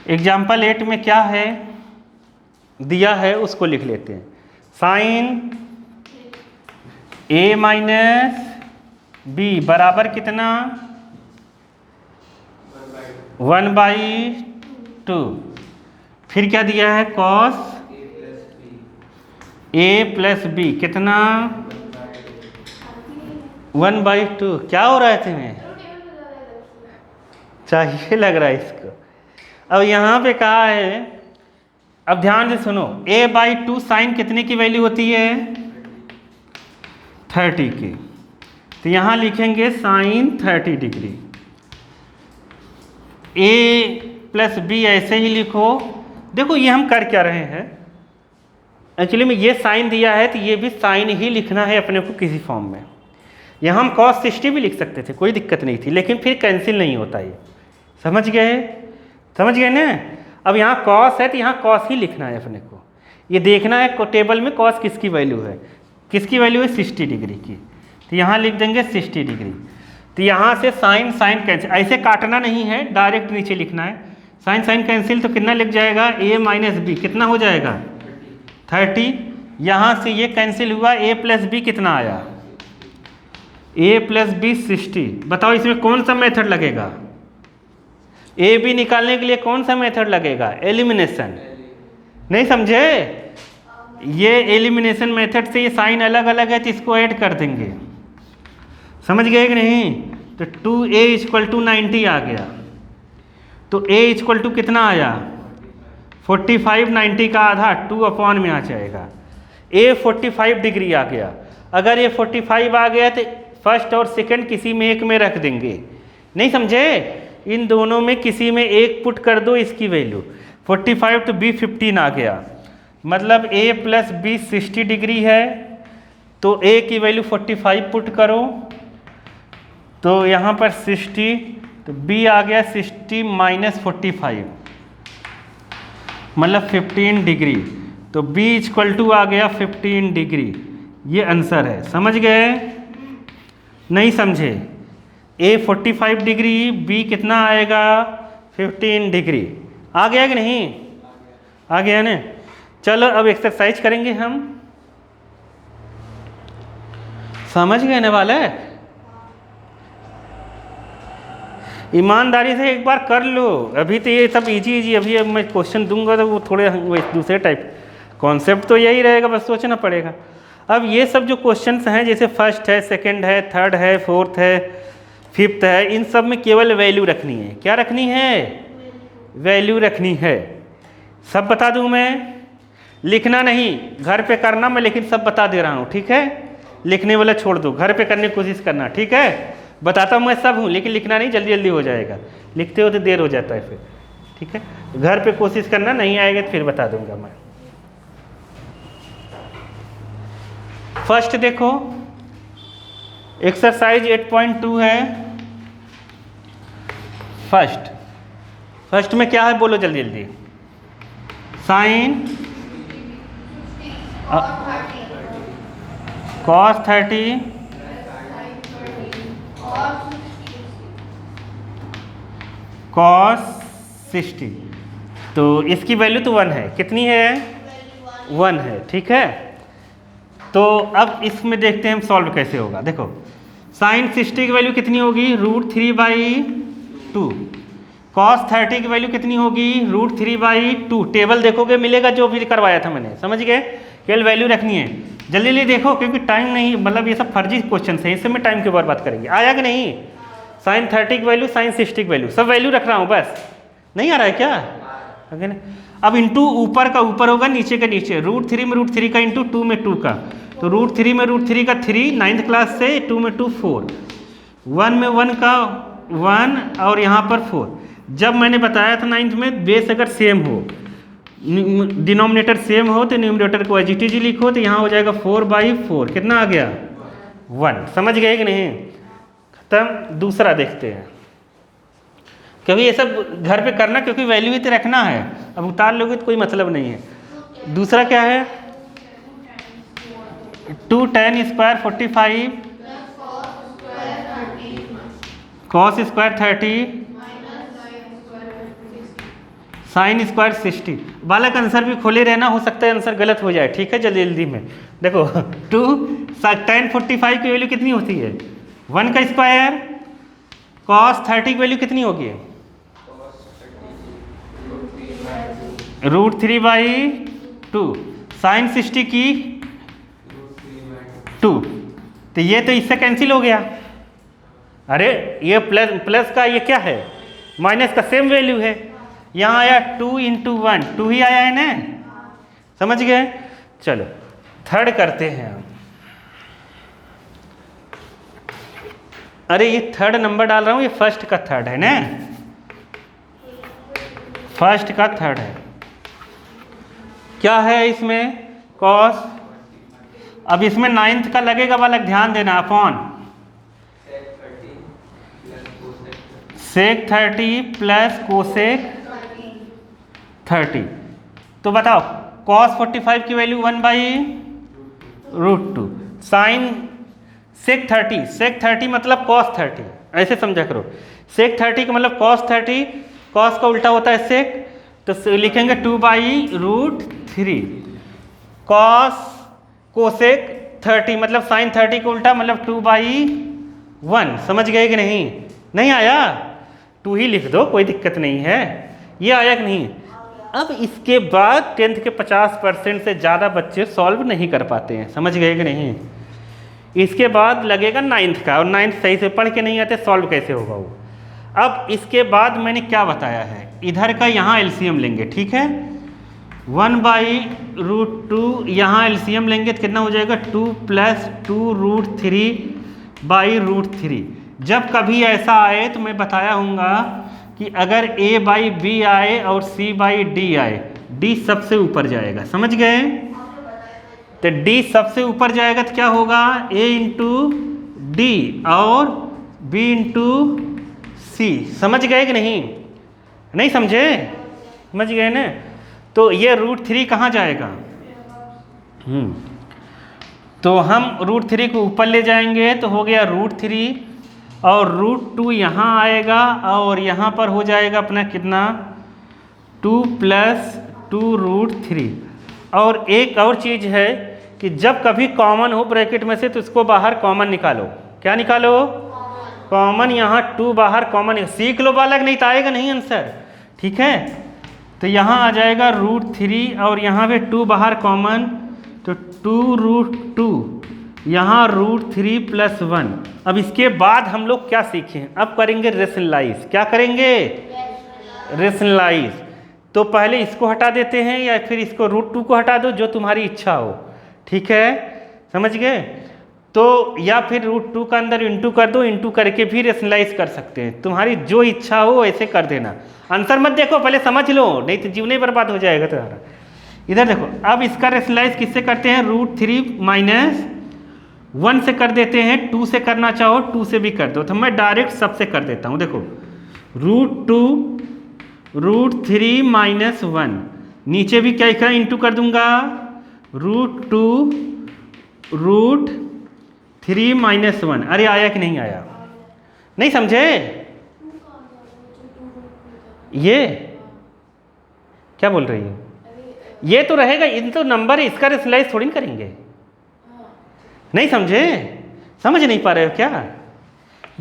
एग्जाम्पल 8 में क्या है दिया है उसको लिख लेते हैं। साइन a माइनस बी बराबर कितना? 1/2। फिर क्या दिया है? कॉस a प्लस बी कितना? 1/2। क्या हो रहा है तुम्हें? चाहिए लग रहा है इसको। अब यहाँ पे कहा है, अब ध्यान से सुनो, a/2 साइन कितने की वैल्यू होती है? 30 की। तो यहाँ लिखेंगे sine 30 degree. a plus B ऐसे ही लिखो। देखो ये हम कर क्या रहे हैं, एक्चुअली में ये साइन दिया है तो ये भी साइन ही लिखना है अपने को किसी फॉर्म में। यहाँ हम cos 60 भी लिख सकते थे, कोई दिक्कत नहीं थी, लेकिन फिर कैंसिल नहीं होता ये। समझ गए? समझ गए ना? अब यहाँ cos है तो यहाँ cos ही लिखना है अपने को। ये देखना है टेबल में cos किसकी वैल्यू है? किसकी वैल्यू है? 60 डिग्री की। तो यहाँ लिख देंगे 60 डिग्री। तो यहाँ से साइन साइन कैंसिल, ऐसे काटना नहीं है, डायरेक्ट नीचे लिखना है। साइन साइन कैंसिल तो कितना लिख जाएगा? a माइनस बी कितना हो जाएगा? 30। यहाँ से ये कैंसिल हुआ, a प्लस बी कितना आया? a plus B 60। बताओ इसमें कौन सा मेथड लगेगा? ए बी निकालने के लिए कौन सा मेथड लगेगा? एलिमिनेशन। नहीं समझे? ये एलिमिनेशन मेथड से ये साइन अलग अलग है तो इसको ऐड कर देंगे। समझ गए कि नहीं? तो 2a इक्वल टू 90 आ गया। तो a इक्वल टू कितना आया? 45। 90 का आधा 2 में आ जाएगा। a 45 डिग्री आ गया। अगर ये 45 आ गया तो फर्स्ट और सेकंड किसी में एक में रख देंगे। नहीं समझे? इन दोनों में किसी में एक पुट कर दो इसकी वैल्यू। 45 तो b 15 आ गया, मतलब a प्लस बी 60 डिग्री है। तो a की वैल्यू 45 पुट करो, तो यहाँ पर 60, तो b आ गया 60 माइनस 45, मतलब 15 डिग्री। तो b इक्वल टू आ गया 15 डिग्री। ये आंसर है। समझ गए? नहीं समझे? a 45 डिग्री, b कितना आएगा? 15 डिग्री। आ गया कि नहीं? आ गया ना। चलो अब एक्सरसाइज करेंगे हम, समझ गए ना बालक? ईमानदारी से एक बार कर लो। अभी तो ये सब इजी इजी, अभी अब मैं क्वेश्चन दूंगा तो वो थोड़े दूसरे टाइप, कॉन्सेप्ट तो यही रहेगा, बस सोचना पड़ेगा। अब ये सब जो क्वेश्चंस हैं, जैसे फर्स्ट है, सेकंड है, थर्ड है, फोर्थ है, फिफ्थ है, इन सब में केवल वैल्यू रखनी है। क्या रखनी है? वैल्यू रखनी है। सब बता दूं मैं, लिखना नहीं, घर पे करना मैं, लेकिन सब बता दे रहा हूँ, ठीक है? लिखने वाला छोड़ दो, घर पे करने की कोशिश करना, ठीक है? बताता हूँ मैं सब हूँ, लेकिन लिखना नहीं, जल्दी जल्दी हो जाएगा, लिखते हो तो देर हो जाता है फिर, ठीक है? घर पे कोशिश करना, नहीं आएगा तो फिर बता दूंगा मैं। फर्स्ट देखो, एक्सरसाइज 8.2 है। फर्स्ट में क्या है बोलो जल्दी जल्दी। साइन cos 30 cos 60, तो इसकी वैल्यू तो 1 है। कितनी है? 1 है, ठीक है? तो अब इसमें देखते हैं हम सॉल्व कैसे होगा। देखो साइन 60 की वैल्यू कितनी होगी? √3/2। cos 30 की वैल्यू कितनी होगी? √3/2। टेबल देखोगे मिलेगा जो भी करवाया था मैंने, समझ गए? केवल वैल्यू रखनी है, जल्दी जल्दी देखो, क्योंकि टाइम नहीं, मतलब ये सब फर्जी क्वेश्चन है, इससे मैं टाइम की बर्बाद करेंगे। आया कि नहीं? साइन 30 की वैल्यू, साइन 60 की वैल्यू, सब वैल्यू रख रहा हूँ, बस नहीं आ रहा है क्या? ओके ना? अब इंटू ऊपर का ऊपर होगा, नीचे का नीचे, √3 में √3 का इंटू 2 में 2 का, तो √3 में √3 का 3, 9th क्लास से, 2 में 2 4, 1 में 1 का 1 और यहाँ पर 4। जब मैंने बताया था 9th में, बेस अगर सेम हो, डिनोमिनेटर सेम हो, तो न्यूमरेटर को एज इट इज लिखो, तो यहाँ हो जाएगा 4/4। कितना आ गया? 1। समझ गए कि नहीं? खत्म। दूसरा देखते हैं, कभी ये सब घर पे करना, क्योंकि वैल्यू ही तो रखना है, अब उतार लोगे तो कोई मतलब नहीं है। दूसरा क्या है? 2 tan square 45 cos square 30 sine square 60। बालक आंसर भी खोले रहना, हो सकता है आंसर गलत हो जाए, ठीक है? जल्दी जल्दी में देखो, 2 tan 45 की वैल्यू कितनी होती है? 1 का स्क्वायर। cos 30 की वैल्यू कितनी होगी? √3/2। साइन 60 की 2, तो ये तो इससे कैंसिल हो गया। अरे ये प्लस का ये क्या है? माइनस का सेम वैल्यू है। यहाँ आया 2 × 1, 2 ही आया है ना? समझ गए? चलो थर्ड करते हैं हम। अरे ये थर्ड नंबर डाल रहा हूँ, ये फर्स्ट का थर्ड है ना? फर्स्ट का थर्ड है। क्या है इसमें? cos, अब इसमें 9th का लगेगा बालक, ध्यान देना, अपॉन sec 30 प्लस कोसेक 30। तो बताओ cos 45 की वैल्यू 1/√2, साइन sec 30 मतलब cos 30, ऐसे समझा करो। sec 30 का मतलब cos 30, cos का उल्टा होता है sec, तो लिखेंगे 2/√3। cos कोसेक 30 मतलब साइन 30 का उल्टा, मतलब 2/1। समझ गए कि नहीं? नहीं आया? 2 ही लिख दो, कोई दिक्कत नहीं है। ये आया कि नहीं? अब इसके बाद 10th के 50% से ज़्यादा बच्चे सॉल्व नहीं कर पाते हैं, समझ गए कि नहीं? इसके बाद लगेगा 9th का, और 9th सही से पढ़ के नहीं आते, सॉल्व कैसे होगा वो। अब इसके बाद मैंने क्या बताया है, इधर का यहाँ एलसीएम लेंगे, ठीक है? 1/√2, यहाँ एलसीएम लेंगे तो कितना हो जाएगा? 2 + 2√3/√3। जब कभी ऐसा आए तो मैं बताया हूँगा कि अगर a/b आए और c/d आए, d सबसे ऊपर जाएगा, समझ गए? तो d सबसे ऊपर जाएगा तो क्या होगा? a × d और b × c। समझ गए कि नहीं? नहीं समझे? समझ गए ना? तो ये √3 कहाँ जाएगा? तो हम √3 को ऊपर ले जाएंगे तो हो गया √3, और √2 यहाँ आएगा, और यहाँ पर हो जाएगा अपना कितना? 2 + 2√3। और एक और चीज़ है कि जब कभी कॉमन हो ब्रैकेट में से तो इसको बाहर कॉमन निकालो। क्या निकालो? कॉमन। यहाँ 2 बाहर कॉमन सीख लो बालक, नहीं तो आएगा नहीं आंसर। ठीक है, तो यहाँ आ जाएगा √3 और यहाँ पे 2 बाहर कॉमन, तो 2√2, यहाँ √3 + 1। अब इसके बाद हम लोग क्या सीखें? अब करेंगे रेशनलाइज। क्या करेंगे? रेशनलाइज। तो पहले इसको हटा देते हैं या फिर इसको √2 को हटा दो, जो तुम्हारी इच्छा हो। ठीक है, समझ गए? तो या फिर √2 का अंदर इंटू कर दो, इंटू करके भी रेशनलाइज कर सकते हैं। तुम्हारी जो इच्छा हो ऐसे कर देना। आंसर मत देखो, पहले समझ लो, नहीं तो जीवन ही बर्बाद हो जाएगा तुम्हारा। इधर देखो, अब इसका रेशनलाइज किससे करते हैं? √3 - 1 से कर देते हैं। 2 से करना चाहो 2 से भी कर दो, तो मैं डायरेक्ट सबसे कर देता हूँ। देखो √2 √3 - 1, नीचे भी क्या लिखा? इंटू कर दूंगा। √2 √3 - 1। अरे आया कि नहीं आया? नहीं समझे? ये क्या बोल रही हो? ये तो रहेगा, इन तो नंबर है, इसका रेशनलाइज थोड़ी करेंगे। नहीं समझे? समझ नहीं पा रहे हो क्या?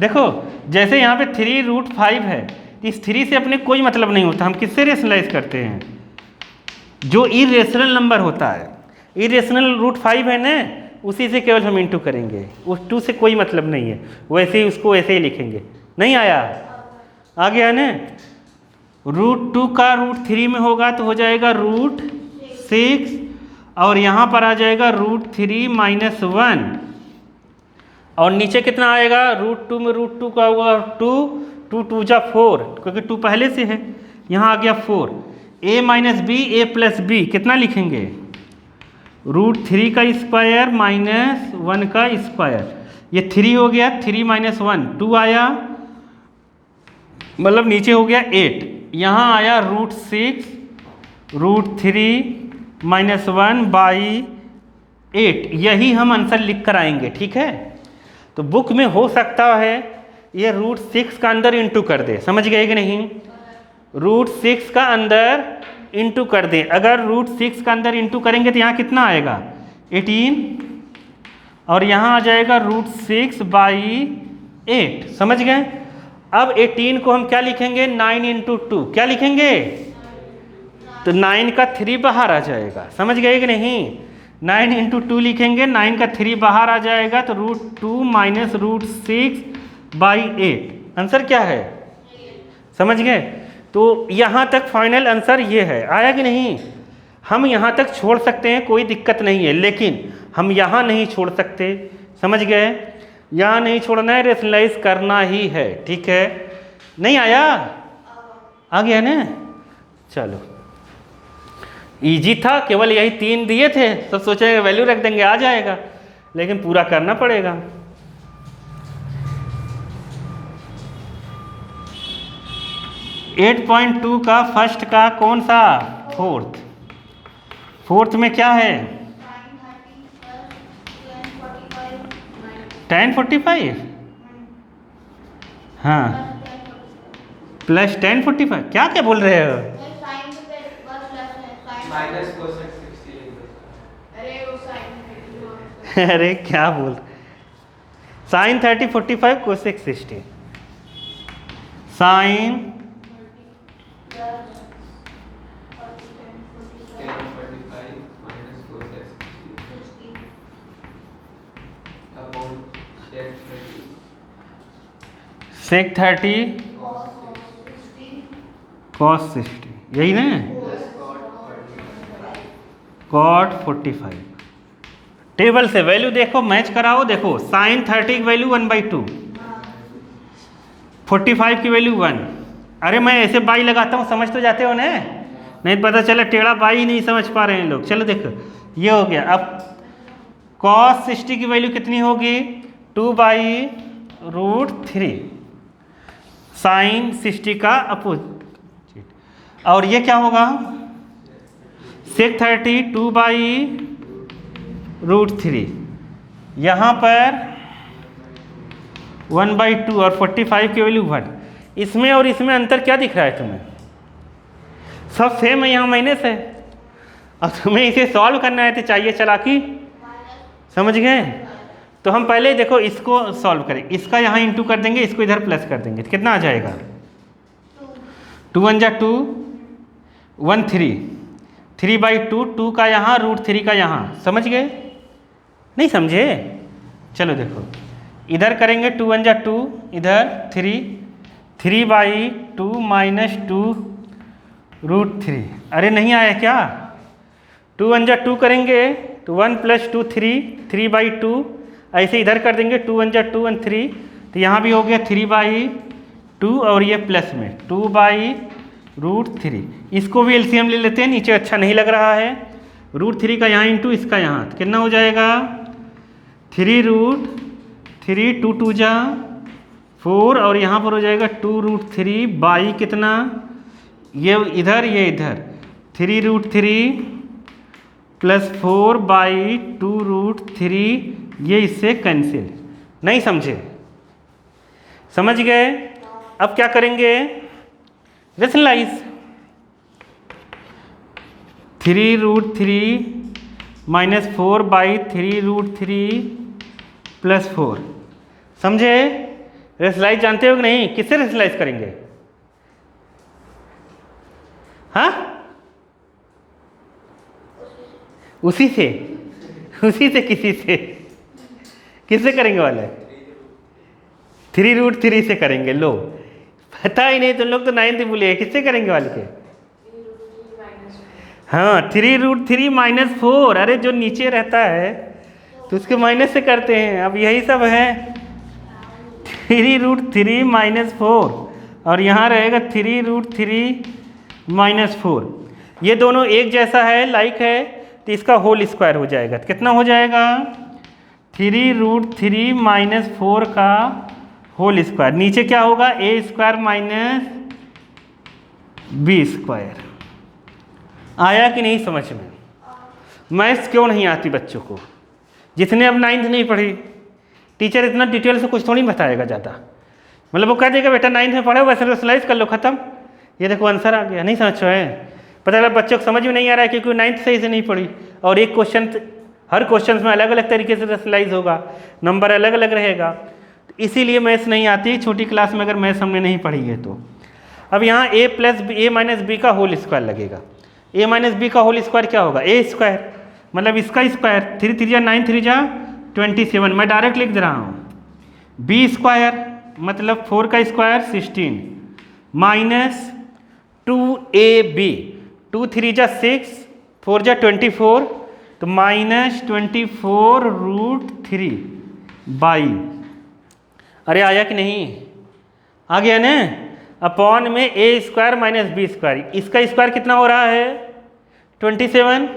देखो जैसे यहाँ पे 3√5 है, इस 3 से अपने कोई मतलब नहीं होता। हम किससे रेशनलाइज करते हैं? जो इरेशनल नंबर होता है, इरेशनल √5 है ना, उसी से केवल हम इंटू करेंगे। उस 2 से कोई मतलब नहीं है, वैसे ही उसको ऐसे ही लिखेंगे। नहीं आया? आ गया ना? √2 का √3 में होगा तो हो जाएगा √6, और यहाँ पर आ जाएगा √3 - 1, और नीचे कितना आएगा? √2 में √2 का होगा 2, 2 2 जा 4, क्योंकि 2 पहले से है। यहाँ आ गया 4। a - b a + b कितना लिखेंगे? √3 का स्क्वायर - 1 का स्क्वायर। ये 3 हो गया, 3 - 1 2 आया, मतलब नीचे हो गया 8। यहाँ आया √6 √3 - 1/8। यही हम आंसर लिख कर आएंगे। ठीक है, तो बुक में हो सकता है ये √6 का अंदर इंटू कर दे। समझ गए कि नहीं? √6 का अंदर इंटू कर दे। अगर √6 का अंदर इंटू करेंगे तो यहाँ कितना आएगा? 18, और यहाँ आ जाएगा √6/8। समझ गए? अब 18 को हम क्या लिखेंगे? 9 × 2। क्या लिखेंगे? तो 9 का 3 बाहर आ जाएगा। समझ गए कि नहीं? 9 × 2 लिखेंगे, 9 का 3 बाहर आ जाएगा, तो √2 - √6/8। आंसर क्या है? समझ गए? तो यहाँ तक फाइनल आंसर ये है। आया कि नहीं? हम यहाँ तक छोड़ सकते हैं, कोई दिक्कत नहीं है, लेकिन हम यहाँ नहीं छोड़ सकते। समझ गए? यहाँ नहीं छोड़ना है, रेशनलाइज करना ही है। ठीक है, नहीं आया? आ गया ना? चलो, इजी था, केवल यही 3 दिए थे। सब सोचेंगे वैल्यू रख देंगे आ जाएगा, लेकिन पूरा करना पड़ेगा। एट 8.2 का फर्स्ट का कौन सा? फोर्थ में क्या है? tan 45। हाँ, प्लस tan 45। क्या क्या बोल रहे हो? अरे क्या बोल? sin 30 45 cosec 60। sin sec 30 cos 60, यही ना? cot 45। टेबल से वैल्यू देखो, मैच कराओ। देखो sin 30 की वैल्यू 1/2, 45 की वैल्यू 1। अरे मैं ऐसे बाई लगाता हूँ, समझ तो जाते हो ना? नहीं पता चला टेढ़ा बाई नहीं समझ पा रहे हैं लोग। चलो देखो, ये हो गया। अब cos 60 की वैल्यू कितनी होगी? 2/√3 sin 60 का अपोजिट। और ये क्या होगा? sec 30 2/√3। यहाँ पर 1/2 और 45 की वैल्यू 1। इसमें और इसमें अंतर क्या दिख रहा है तुम्हें? सब सेम है, यहाँ माइनस है। अब तुम्हें इसे सॉल्व करना है तो चाहिए चालाकी, समझ गए। तो हम पहले देखो इसको सॉल्व करें, इसका यहाँ इंटू कर देंगे, इसको इधर प्लस कर देंगे, तो कितना आ जाएगा 2 1 जा 2 1 3 3/2, 2 का यहाँ √3 का यहाँ, समझ गए नहीं समझे? चलो देखो इधर करेंगे 2 1 जा 2, इधर 3/2 माइनस 2 √3। अरे नहीं आया क्या? 2 1 जा 2 करेंगे तो 1 + 2 3/2, ऐसे इधर कर देंगे 2 1 जा 2 1 3, तो यहाँ भी हो गया 3/2 और ये प्लस में 2/√3। इसको भी एलसीएम ले लेते हैं, नीचे अच्छा नहीं लग रहा है। √3 का यहाँ इंटू इसका यहाँ, तो कितना हो जाएगा 3√3, 2 2 जा 4 और यहाँ पर हो जाएगा 2√3 बाई कितना, ये इधर 3√3 + 4/2√3, ये इससे कैंसिल। नहीं समझे? समझ गए? अब क्या करेंगे, रेशनलाइज। 3√3 - 4/3√3 + 4, समझे? रेशनलाइज जानते हो कि नहीं? किससे रेशनलाइज करेंगे? हाँ, उसी से किसी से, किससे करेंगे वाले? 3√3 से करेंगे। लो पता ही नहीं तो लोग तो 9th भूले, किससे करेंगे वाले के? हाँ 3√3 - 4, अरे जो नीचे रहता है तो उसके माइनस से करते हैं। अब यही सब है, 3√3 - 4 और यहाँ रहेगा 3√3 - 4। ये दोनों एक जैसा है, लाइक है, तो इसका होल स्क्वायर हो जाएगा। तो कितना हो जाएगा 3√3 - 4 का होल स्क्वायर। नीचे क्या होगा a² - b²। आया कि नहीं समझ में? मैथ्स क्यों नहीं आती बच्चों को? जितने अब 9th नहीं पढ़ी, टीचर इतना डिटेल से कुछ थोड़ी बताएगा ज़्यादा। मतलब वो कह देगा बेटा 9th में पढ़े, वैसे रेशनलाइज कर लो, खत्म। ये देखो आंसर आ गया। नहीं समझ है? पता चला बच्चों को समझ में नहीं आ रहा है क्योंकि 9th सही से नहीं पढ़ी। और एक क्वेश्चन, हर क्वेश्चन में अलग अलग तरीके से रेशनलाइज होगा, नंबर अलग अलग रहेगा, इसीलिए मैथ्स नहीं आती छोटी क्लास में अगर मैथ्स हमने नहीं पढ़ी है तो। अब यहाँ a - b का होल स्क्वायर लगेगा। a - b का होल स्क्वायर क्या होगा? a², मतलब इसका स्क्वायर। 3 3 जा 9, 3 जा 27, मैं डायरेक्ट लिख दे रहा हूँ। b² मतलब 4 का स्क्वायर 16 माइनस 2ab, 2 3 जा 6, 4 जा 24, तो -24√3 बाई, अरे आया कि नहीं? आ गया ना? अपॉन में a² - b², इसका स्क्वायर कितना हो रहा है 27,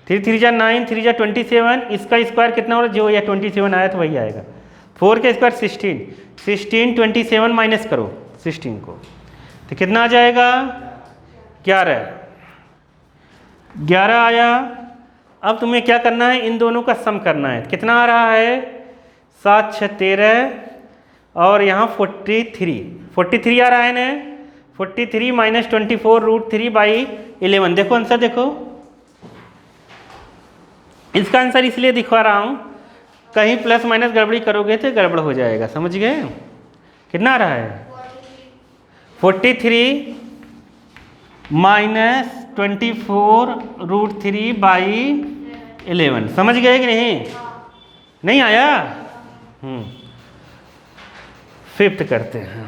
3 3 जा 9, 3 जा 27, इसका स्क्वायर कितना हो रहा है, जो या 27 आया तो वही आएगा। 4 का स्क्वायर 16, 27 माइनस करो 16 को, तो कितना आ जाएगा 11 आया। अब तुम्हें क्या करना है, इन दोनों का सम करना है। कितना आ रहा है 7 6 13 और यहाँ 43 आ रहा है ना। 43 - 24√3/11। देखो आंसर देखो, इसका आंसर इसलिए दिखा रहा हूँ, कहीं प्लस माइनस गड़बड़ी करोगे तो गड़बड़ हो जाएगा, समझ गए? कितना आ रहा है 43 - 24√3/11। समझ गए कि नहीं? नहीं आया? 5th करते हैं।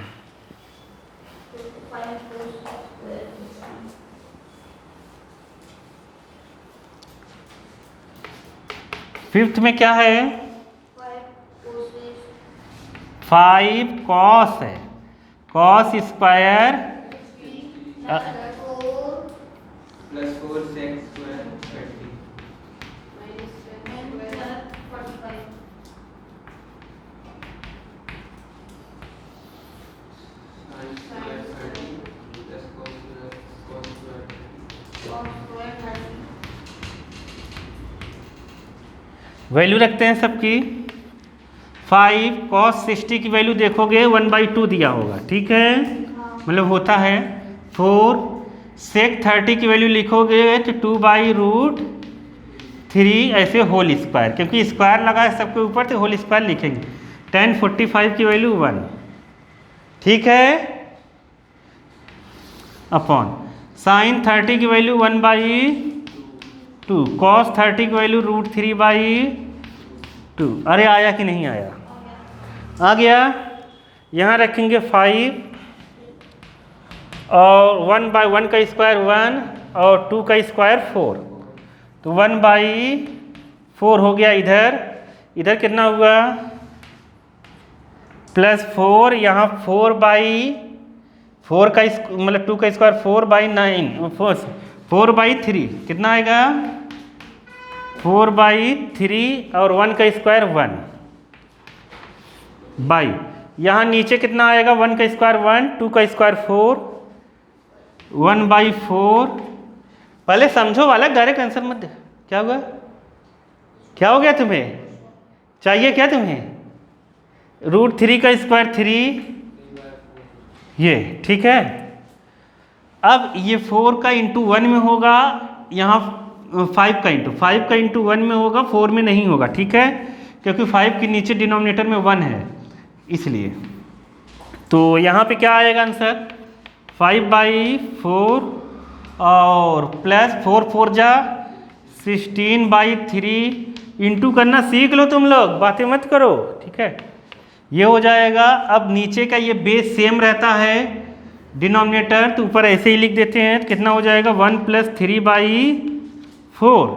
फिफ्थ में क्या है 5 cos है, cos square +4 sec square 30 value रखते हैं सबकी। 5 cos 60 की वैल्यू देखोगे 1/2 दिया होगा, ठीक है? मतलब होता है 4 सेक 30 की वैल्यू लिखोगे तो 2/√3 ऐसे होल स्क्वायर, क्योंकि स्क्वायर लगा है सबके ऊपर तो होल स्क्वायर लिखेंगे। tan 45 की वैल्यू 1, ठीक है, अपॉन साइन 30 की वैल्यू 1/2, कॉस 30 की वैल्यू √3/2। अरे आया कि नहीं आया? आ गया। यहाँ रखेंगे 5 और 1/1 का स्क्वायर 1 और 2 का स्क्वायर 4, तो 1/4 हो गया। इधर कितना हुआ? +4, यहाँ 4/4 का मतलब 2 का स्क्वायर 4/9, 4/3 कितना आएगा? 4/3 और 1 का स्क्वायर 1 बाई, यहाँ नीचे कितना आएगा? 1 का स्क्वायर 1, 2 का स्क्वायर 4, 1/4। पहले समझो वाला, डायरेक्ट आंसर मत दे। क्या हुआ? क्या हो गया तुम्हें? चाहिए क्या तुम्हें? √3 का स्क्वायर 3, ये ठीक है। अब ये 4 का इंटू 1 में होगा, यहाँ 5 का इंटू 1 में होगा, 4 में नहीं होगा, ठीक है, क्योंकि 5 के नीचे डिनोमिनेटर में 1 है इसलिए। तो यहाँ पे क्या आएगा आंसर? 5/4 और प्लस 4 जा 16/3, इंटू करना सीख लो तुम लोग, बातें मत करो, ठीक है। ये हो जाएगा। अब नीचे का ये बेस सेम रहता है डिनोमिनेटर, तो ऊपर ऐसे ही लिख देते हैं। कितना हो जाएगा? 1 + 3/4,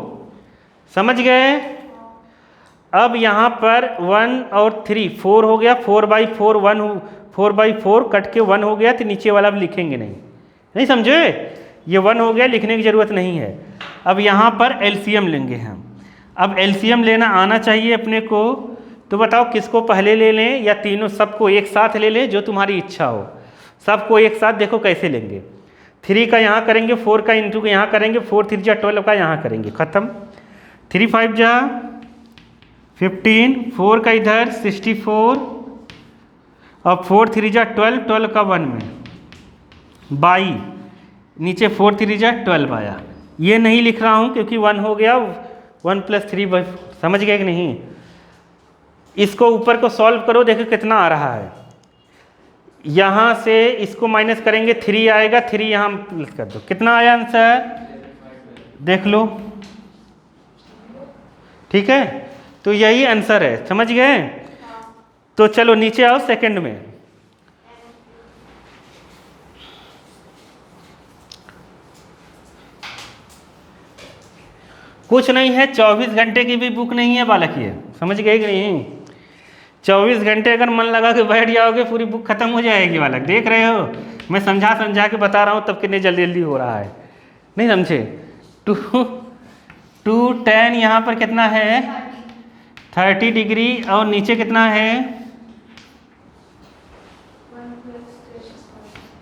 समझ गए। अब यहाँ पर 1 और 3 4 हो गया, 4/4 1 4/4 कट के 1 हो गया, तो नीचे वाला भी लिखेंगे नहीं समझे? ये 1 हो गया, लिखने की ज़रूरत नहीं है। अब यहाँ पर एलसीएम लेंगे हम। अब एलसीएम लेना आना चाहिए अपने को, तो बताओ किसको पहले ले लें या तीनों सबको एक साथ ले लें, जो तुम्हारी इच्छा हो। सबको एक साथ देखो कैसे लेंगे। 3 का यहाँ करेंगे, 4 का इंटू का यहाँ करेंगे, 4 3 जा 12 का यहाँ करेंगे, ख़त्म। 3 5 जा 15, 4 का इधर 64 और 4 3 जा 12, 12 का 1 में बाई, नीचे 4 3 जा 12 आया। ये नहीं लिख रहा हूँ क्योंकि 1 हो गया, 1 + 3/4, समझ गए कि नहीं? इसको ऊपर को सॉल्व करो, देखो कितना आ रहा है। यहाँ से इसको माइनस करेंगे, 3 आएगा, 3 यहाँ प्लस कर दो, कितना आया आंसर देख लो, ठीक है। तो यही आंसर है, समझ गए। तो चलो नीचे आओ सेकंड में। कुछ नहीं है, 24 घंटे की भी बुक नहीं है बालक, ये समझ गए कि नहीं? 24 घंटे अगर मन लगा के बैठ जाओगे पूरी बुक खत्म हो जाएगी बालक, देख रहे हो। मैं समझा के बता रहा हूँ, तब कितने जल्दी हो रहा है, नहीं समझे। 2 10 यहाँ पर कितना है? 30 डिग्री, और नीचे कितना है?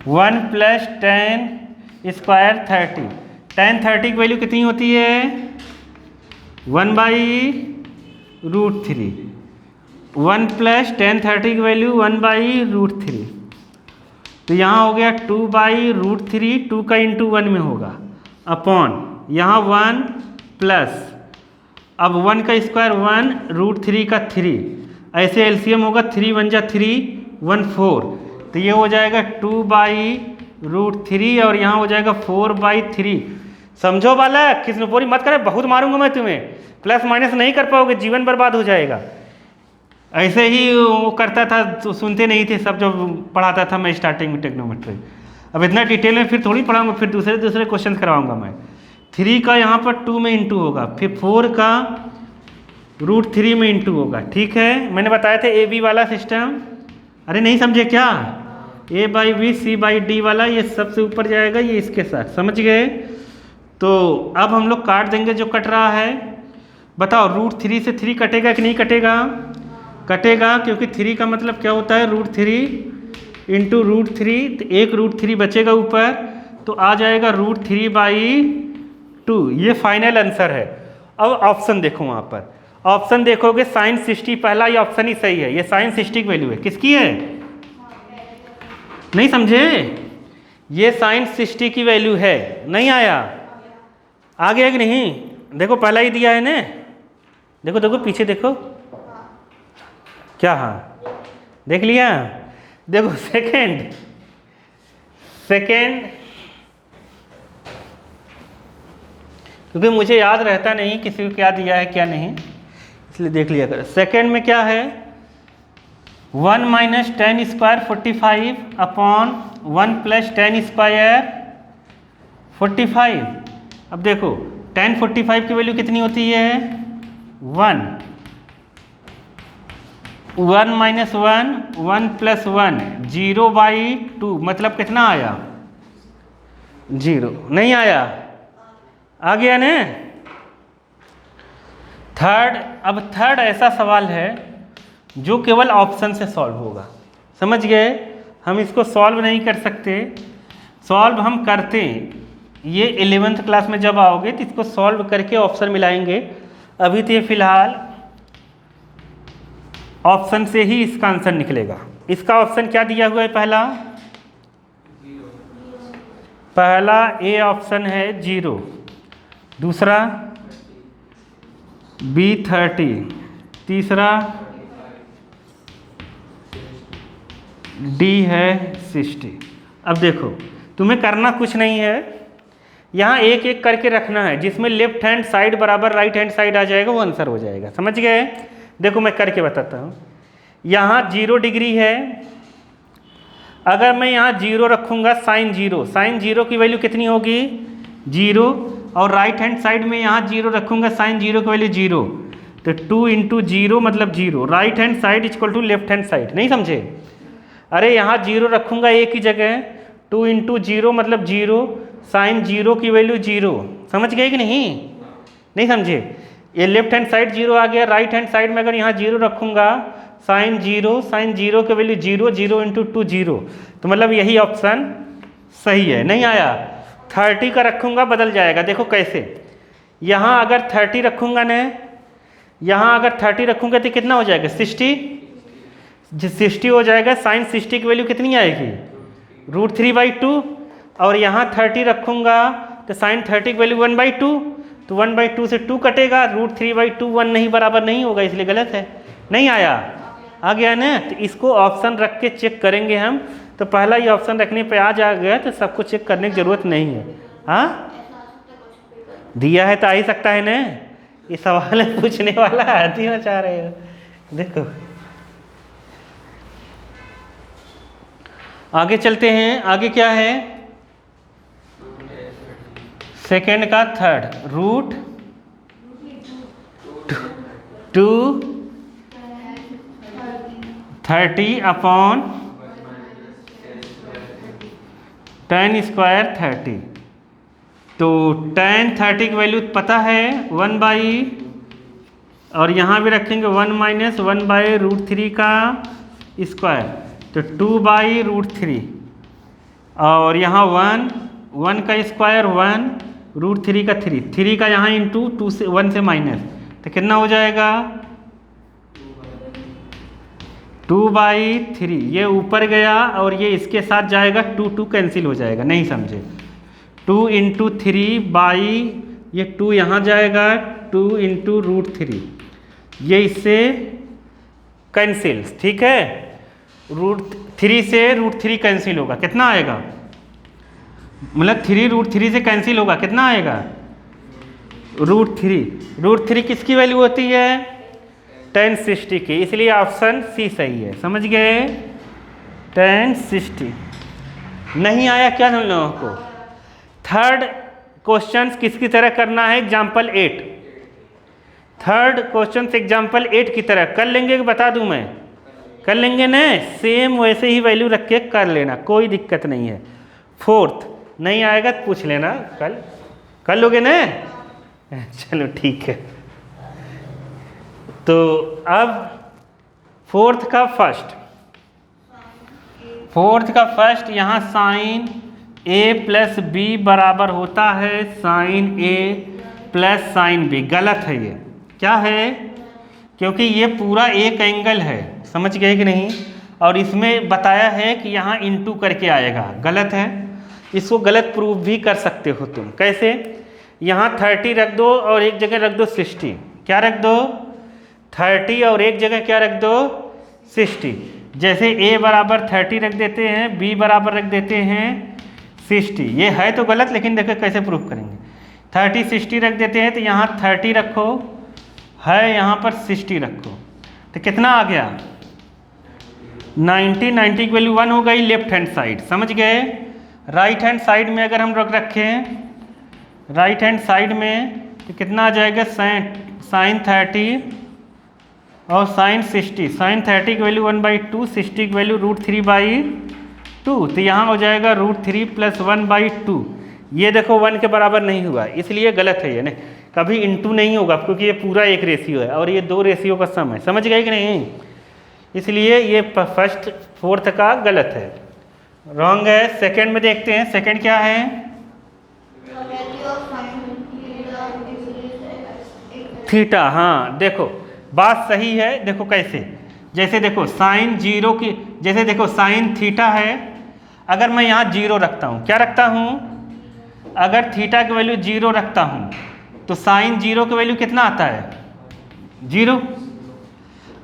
1 + 10 स्क्वायर 30। tan 30 की वैल्यू कितनी होती है? 1/√3। 1 + tan 30 की वैल्यू 1/√3, तो यहाँ हो गया 2/√3, 2 का इंटू 1 में होगा, अपॉन यहाँ 1 प्लस, अब 1 का स्क्वायर 1, √3 का 3, ऐसे एलसीएम होगा, 3 1 जा 3, 1 4, तो ये हो जाएगा 2/√3 और यहाँ हो जाएगा 4/3। समझो बालक, कृष्णपुरी मत करे, बहुत मारूंगा मैं तुम्हें, प्लस माइनस नहीं कर पाओगे, जीवन बर्बाद हो जाएगा। ऐसे ही वो करता था तो सुनते नहीं थे सब, जो पढ़ाता था मैं स्टार्टिंग में ट्रिग्नोमेट्री। अब इतना डिटेल में फिर थोड़ी पढ़ाऊंगा, फिर दूसरे क्वेश्चन करवाऊंगा मैं। 3 का यहाँ पर 2 में इंटू होगा, फिर 4 का √3 में इंटू होगा, ठीक है। मैंने बताया था AB वाला सिस्टम, अरे नहीं समझे क्या? A/B C/D वाला, ये सबसे ऊपर जाएगा, ये इसके साथ, समझ गए। तो अब हम लोग काट देंगे जो कट रहा है। बताओ √3 से 3 कटेगा कि नहीं कटेगा? कटेगा, क्योंकि 3 का मतलब क्या होता है? √3 इंटू √3, तो एक √3 बचेगा ऊपर, तो आ जाएगा √3/2। ये फाइनल आंसर है। अब ऑप्शन देखो, वहाँ पर ऑप्शन देखोगे sin 60, पहला ये ऑप्शन ही सही है, ये sin 60 की वैल्यू है, किसकी है? नहीं समझे? ये साइन 60 की वैल्यू है, नहीं आया? आ गया कि नहीं? देखो पहला ही दिया है ना, देखो देखो पीछे देखो क्या, हाँ देख लिया। देखो सेकंड क्योंकि मुझे याद रहता नहीं किसी को क्या दिया है क्या नहीं, इसलिए देख लिया कर। सेकंड में क्या है, 1 minus 10 square 45 upon 1 plus 10 square 45। अब देखो 10 45 की वैल्यू कितनी होती है, 1 माइनस 1 प्लस 1 0/2, मतलब कितना आया, 0। नहीं आया? आ गया ना? अब थर्ड ऐसा सवाल है जो केवल ऑप्शन से सॉल्व होगा, समझ गए? हम इसको सॉल्व नहीं कर सकते, सॉल्व हम करते ये 11th क्लास में जब आओगे तो इसको सॉल्व करके ऑप्शन मिलाएंगे। अभी तो ये फिलहाल ऑप्शन से ही इसका आंसर निकलेगा। इसका ऑप्शन क्या दिया हुआ है, पहला ए ऑप्शन है 0, दूसरा B 30, तीसरा D है 60। अब देखो तुम्हें करना कुछ नहीं है, यहाँ एक एक करके रखना है, जिसमें लेफ्ट हैंड साइड बराबर राइट हैंड साइड आ जाएगा वो आंसर हो जाएगा, समझ गए? देखो मैं करके बताता हूँ। यहाँ 0 डिग्री है, अगर मैं यहाँ 0 रखूँगा साइन 0 की वैल्यू कितनी होगी, 0, और राइट हैंड साइड में यहाँ 0 रखूँगा साइन 0 की वैल्यू 0, तो 2 इंटू 0 मतलब 0, right hand side equal to left hand side, नहीं समझे? अरे यहाँ 0 रखूँगा एक ही जगह, 2 इंटू 0 मतलब 0, साइन 0 की वैल्यू 0, समझ गए कि नहीं? नहीं समझे? ये लेफ्ट हैंड साइड 0 आ गया, राइट हैंड साइड में अगर यहाँ 0 रखूँगा साइन 0 की वैल्यू 0, 0 इंटू 2 0, तो मतलब यही ऑप्शन सही है। नहीं आया? 30 का रखूँगा बदल जाएगा, देखो कैसे, यहाँ अगर 30 रखूँगा ना, यहाँ अगर 30 रखूँगा तो कितना हो जाएगा, 60 हो जाएगा। साइन 60 की वैल्यू कितनी आएगी, √3/2, और यहाँ 30 रखूँगा तो साइन 30 की वैल्यू 1/2, तो 1/2 से 2 कटेगा, √3/2 1 नहीं बराबर नहीं होगा, इसलिए गलत है। नहीं आया? आ गया ना? तो इसको ऑप्शन रख के चेक करेंगे हम, तो पहला ही ऑप्शन रखने पे आ जा गया तो सबको चेक करने की ज़रूरत नहीं है। हाँ दिया है तो आ ही सकता है ना, ये सवाल है पूछने वाला आती ना चाह रहे हो। देखो आगे चलते हैं, आगे क्या है, सेकेंड का थर्ड, √230 अपॉन 10 स्क्वायर 30, तो tan 30 की वैल्यू पता है 1/, और यहाँ भी रखेंगे 1 माइनस 1/√3 का स्क्वायर, तो 2/√3, और यहाँ 1 का स्क्वायर 1, √3 का 3 का यहाँ इंटू 2 से 1 से माइनस, तो कितना हो जाएगा 2/3, ये ऊपर गया और ये इसके साथ जाएगा, 2 कैंसिल हो जाएगा, नहीं समझे? 2 इंटू 3 ये 2 यहाँ जाएगा, 2 इंटू √3, ये इससे कैंसिल, ठीक है? √3 से √3 कैंसिल होगा, कितना आएगा, मतलब 3 √3 से कैंसिल होगा, कितना आएगा √3 किसकी वैल्यू होती है, tan 60 की, इसलिए ऑप्शन सी सही है, समझ गए? tan 60। नहीं आया क्या तुम लोगों को? थर्ड क्वेश्चन किसकी तरह करना है, एग्जाम्पल 8, थर्ड क्वेश्चन एग्जाम्पल 8 की तरह कर लेंगे कि बता दूं मैं, कर लेंगे ना, सेम वैसे ही वैल्यू रख के कर लेना, कोई दिक्कत नहीं है। फोर्थ नहीं आएगा तो पूछ लेना, कल कर लोगे ना, चलो ठीक है। तो अब फोर्थ का फर्स्ट यहाँ साइन a प्लस बी बराबर होता है sine a plus sine b, गलत है ये, क्या है, क्योंकि ये पूरा एक एंगल है, समझ गए कि नहीं? और इसमें बताया है कि यहाँ इंटू करके आएगा, गलत है। इसको गलत प्रूव भी कर सकते हो तुम। कैसे? यहाँ 30 रख दो और एक जगह रख दो 60। क्या रख दो? 30 और एक जगह क्या रख दो? 60। जैसे a बराबर 30 रख देते हैं, b बराबर रख देते हैं 60। ये है तो गलत, लेकिन देखो कैसे प्रूफ करेंगे। 30 60 रख देते हैं तो यहाँ 30 रखो, है यहाँ पर 60 रखो, तो कितना आ गया? 90। 90 की वैल्यू 1 हो गई लेफ्ट हैंड साइड। समझ गए? राइट हैंड साइड में अगर हम रखें, राइट हैंड साइड में तो कितना आ जाएगा? साइन 30 और साइन 60। साइन 30 की वैल्यू 1/2, 60 की वैल्यू √3/2, तो यहाँ हो जाएगा √3 + 1/2। ये देखो 1 के बराबर नहीं हुआ, इसलिए गलत है ये। नहीं, कभी इंटू नहीं होगा क्योंकि ये पूरा एक रेशियो है और ये 2 रेशियो का सम है। समझ गए कि नहीं? इसलिए ये फर्स्ट फोर्थ का गलत है, रॉन्ग है। सेकंड में देखते हैं, सेकंड क्या है? थीटा। हाँ देखो बात सही है। देखो कैसे, जैसे देखो साइन 0 की, जैसे देखो साइन थीटा है, अगर मैं यहाँ 0 रखता हूँ, क्या रखता हूँ? अगर थीटा की वैल्यू 0 रखता हूँ तो साइन 0 की वैल्यू कितना आता है? 0।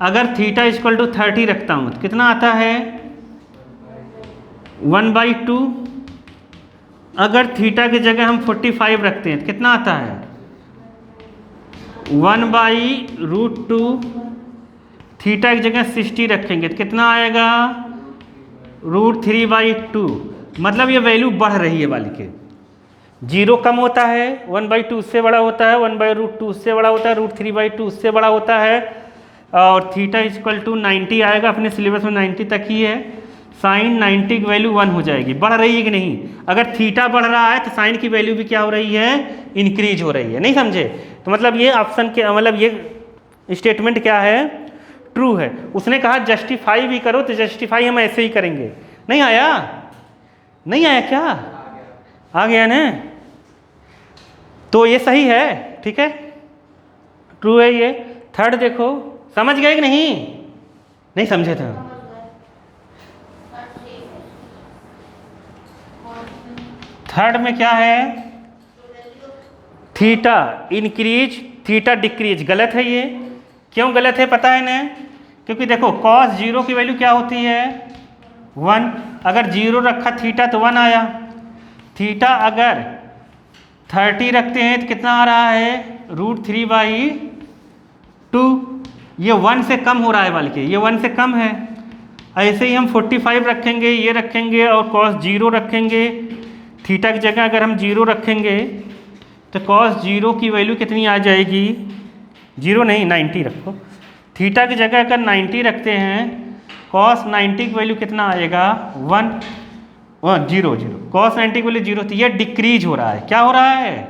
अगर थीटा = 30 रखता हूँ तो कितना आता है? 1/2। अगर थीटा की जगह हम 45 रखते हैं तो कितना आता है? 1/√2। थीटा की जगह 60 रखेंगे तो कितना आएगा? √3/2। मतलब ये वैल्यू बढ़ रही है वाली के। 0 कम होता है, 1/2 उससे बड़ा होता है, 1/√2 उससे बड़ा होता है, √3/2 उससे बड़ा होता है, और थीटा = 90 आएगा। अपने सिलेबस में 90 तक ही है। साइन 90 की वैल्यू 1 हो जाएगी। बढ़ रही है कि नहीं? अगर थीटा बढ़ रहा है तो साइन की वैल्यू भी क्या हो रही है? इंक्रीज हो रही है। नहीं समझे? तो मतलब ये ऑप्शन के, मतलब ये स्टेटमेंट क्या है? ट्रू है। उसने कहा जस्टिफाई भी करो, तो जस्टिफाई हम ऐसे ही करेंगे। नहीं आया? नहीं आया क्या? आ गया ना? तो ये सही है, ठीक है, ट्रू है ये। थर्ड देखो, समझ गए कि नहीं? नहीं समझे थे? थर्ड में क्या है? Theta increase, theta decrease. गलत है ये। क्यों गलत है पता है ना? क्योंकि देखो cos 0 की वैल्यू क्या होती है? 1। अगर 0 रखा थीटा तो 1 आया। थीटा अगर 30 रखते हैं तो कितना आ रहा है? √3/2। ये 1 से कम हो रहा है, बल्कि ये 1 से कम है। ऐसे ही हम 45 रखेंगे, ये रखेंगे और cos 0 रखेंगे। थीटा की जगह अगर हम 0 रखेंगे तो cos 0 की वैल्यू कितनी आ जाएगी? 0 नहीं, 90 रखो। थीटा की जगह अगर 90 रखते हैं, cos 90 की वैल्यू कितना आएगा? 0 cos 90 की वैल्यू 0। तो ये डिक्रीज हो रहा है। क्या हो रहा है?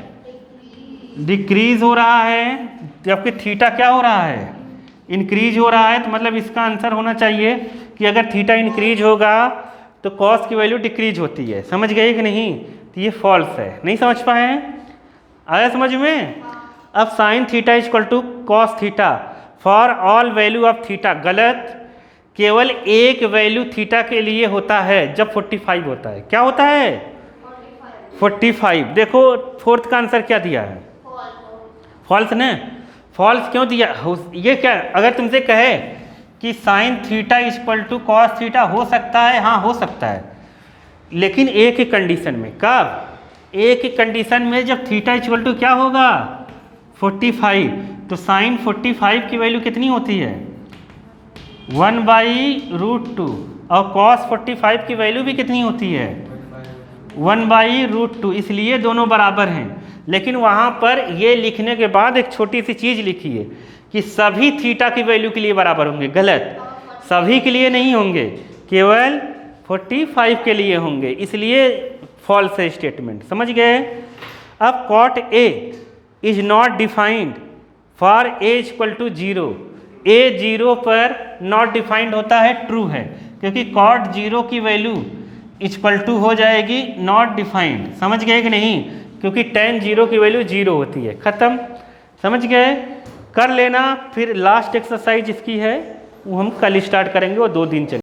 डिक्रीज हो रहा है। जबकि थीटा क्या हो रहा है? इंक्रीज हो रहा है। तो मतलब इसका आंसर होना चाहिए कि अगर थीटा इंक्रीज होगा तो cos की वैल्यू डिक्रीज होती है। समझ गए कि नहीं? तो ये फॉल्स है। नहीं समझ पाए? आया समझ में? अब sine theta = cos theta for all value of theta. गलत। केवल एक वैल्यू थीटा के लिए होता है जब 45 होता है। क्या होता है? 45। देखो फोर्थ का आंसर क्या दिया है? फॉल्स ने। फॉल्स क्यों दिया? ये क्या, अगर तुमसे कहे कि साइन थीटा = cos थीटा हो सकता है, हाँ हो सकता है, लेकिन एक ही कंडीशन में। कब? एक ही कंडीशन में जब थीटा = क्या होगा? 45। तो साइन 45 की वैल्यू कितनी होती है? 1/√2। और cos 45 की वैल्यू भी कितनी होती है? 1/√2। इसलिए दोनों बराबर हैं। लेकिन वहाँ पर ये लिखने के बाद एक छोटी सी चीज़ लिखी है कि सभी थीटा की वैल्यू के लिए बराबर होंगे। गलत। सभी के लिए नहीं होंगे, केवल 45 के लिए होंगे। इसलिए फॉल्स है स्टेटमेंट। समझ गए? अब cot A is not defined for A = 0। A 0 पर नॉट डिफाइंड होता है, ट्रू है, क्योंकि cot 0 की वैल्यू = हो जाएगी नॉट डिफाइंड। समझ गए कि नहीं? क्योंकि tan 0 की वैल्यू 0 होती है। खत्म। समझ गए? कर लेना। फिर लास्ट एक्सरसाइज इसकी है, वो हम कल स्टार्ट करेंगे, वो 2 दिन चलेगी।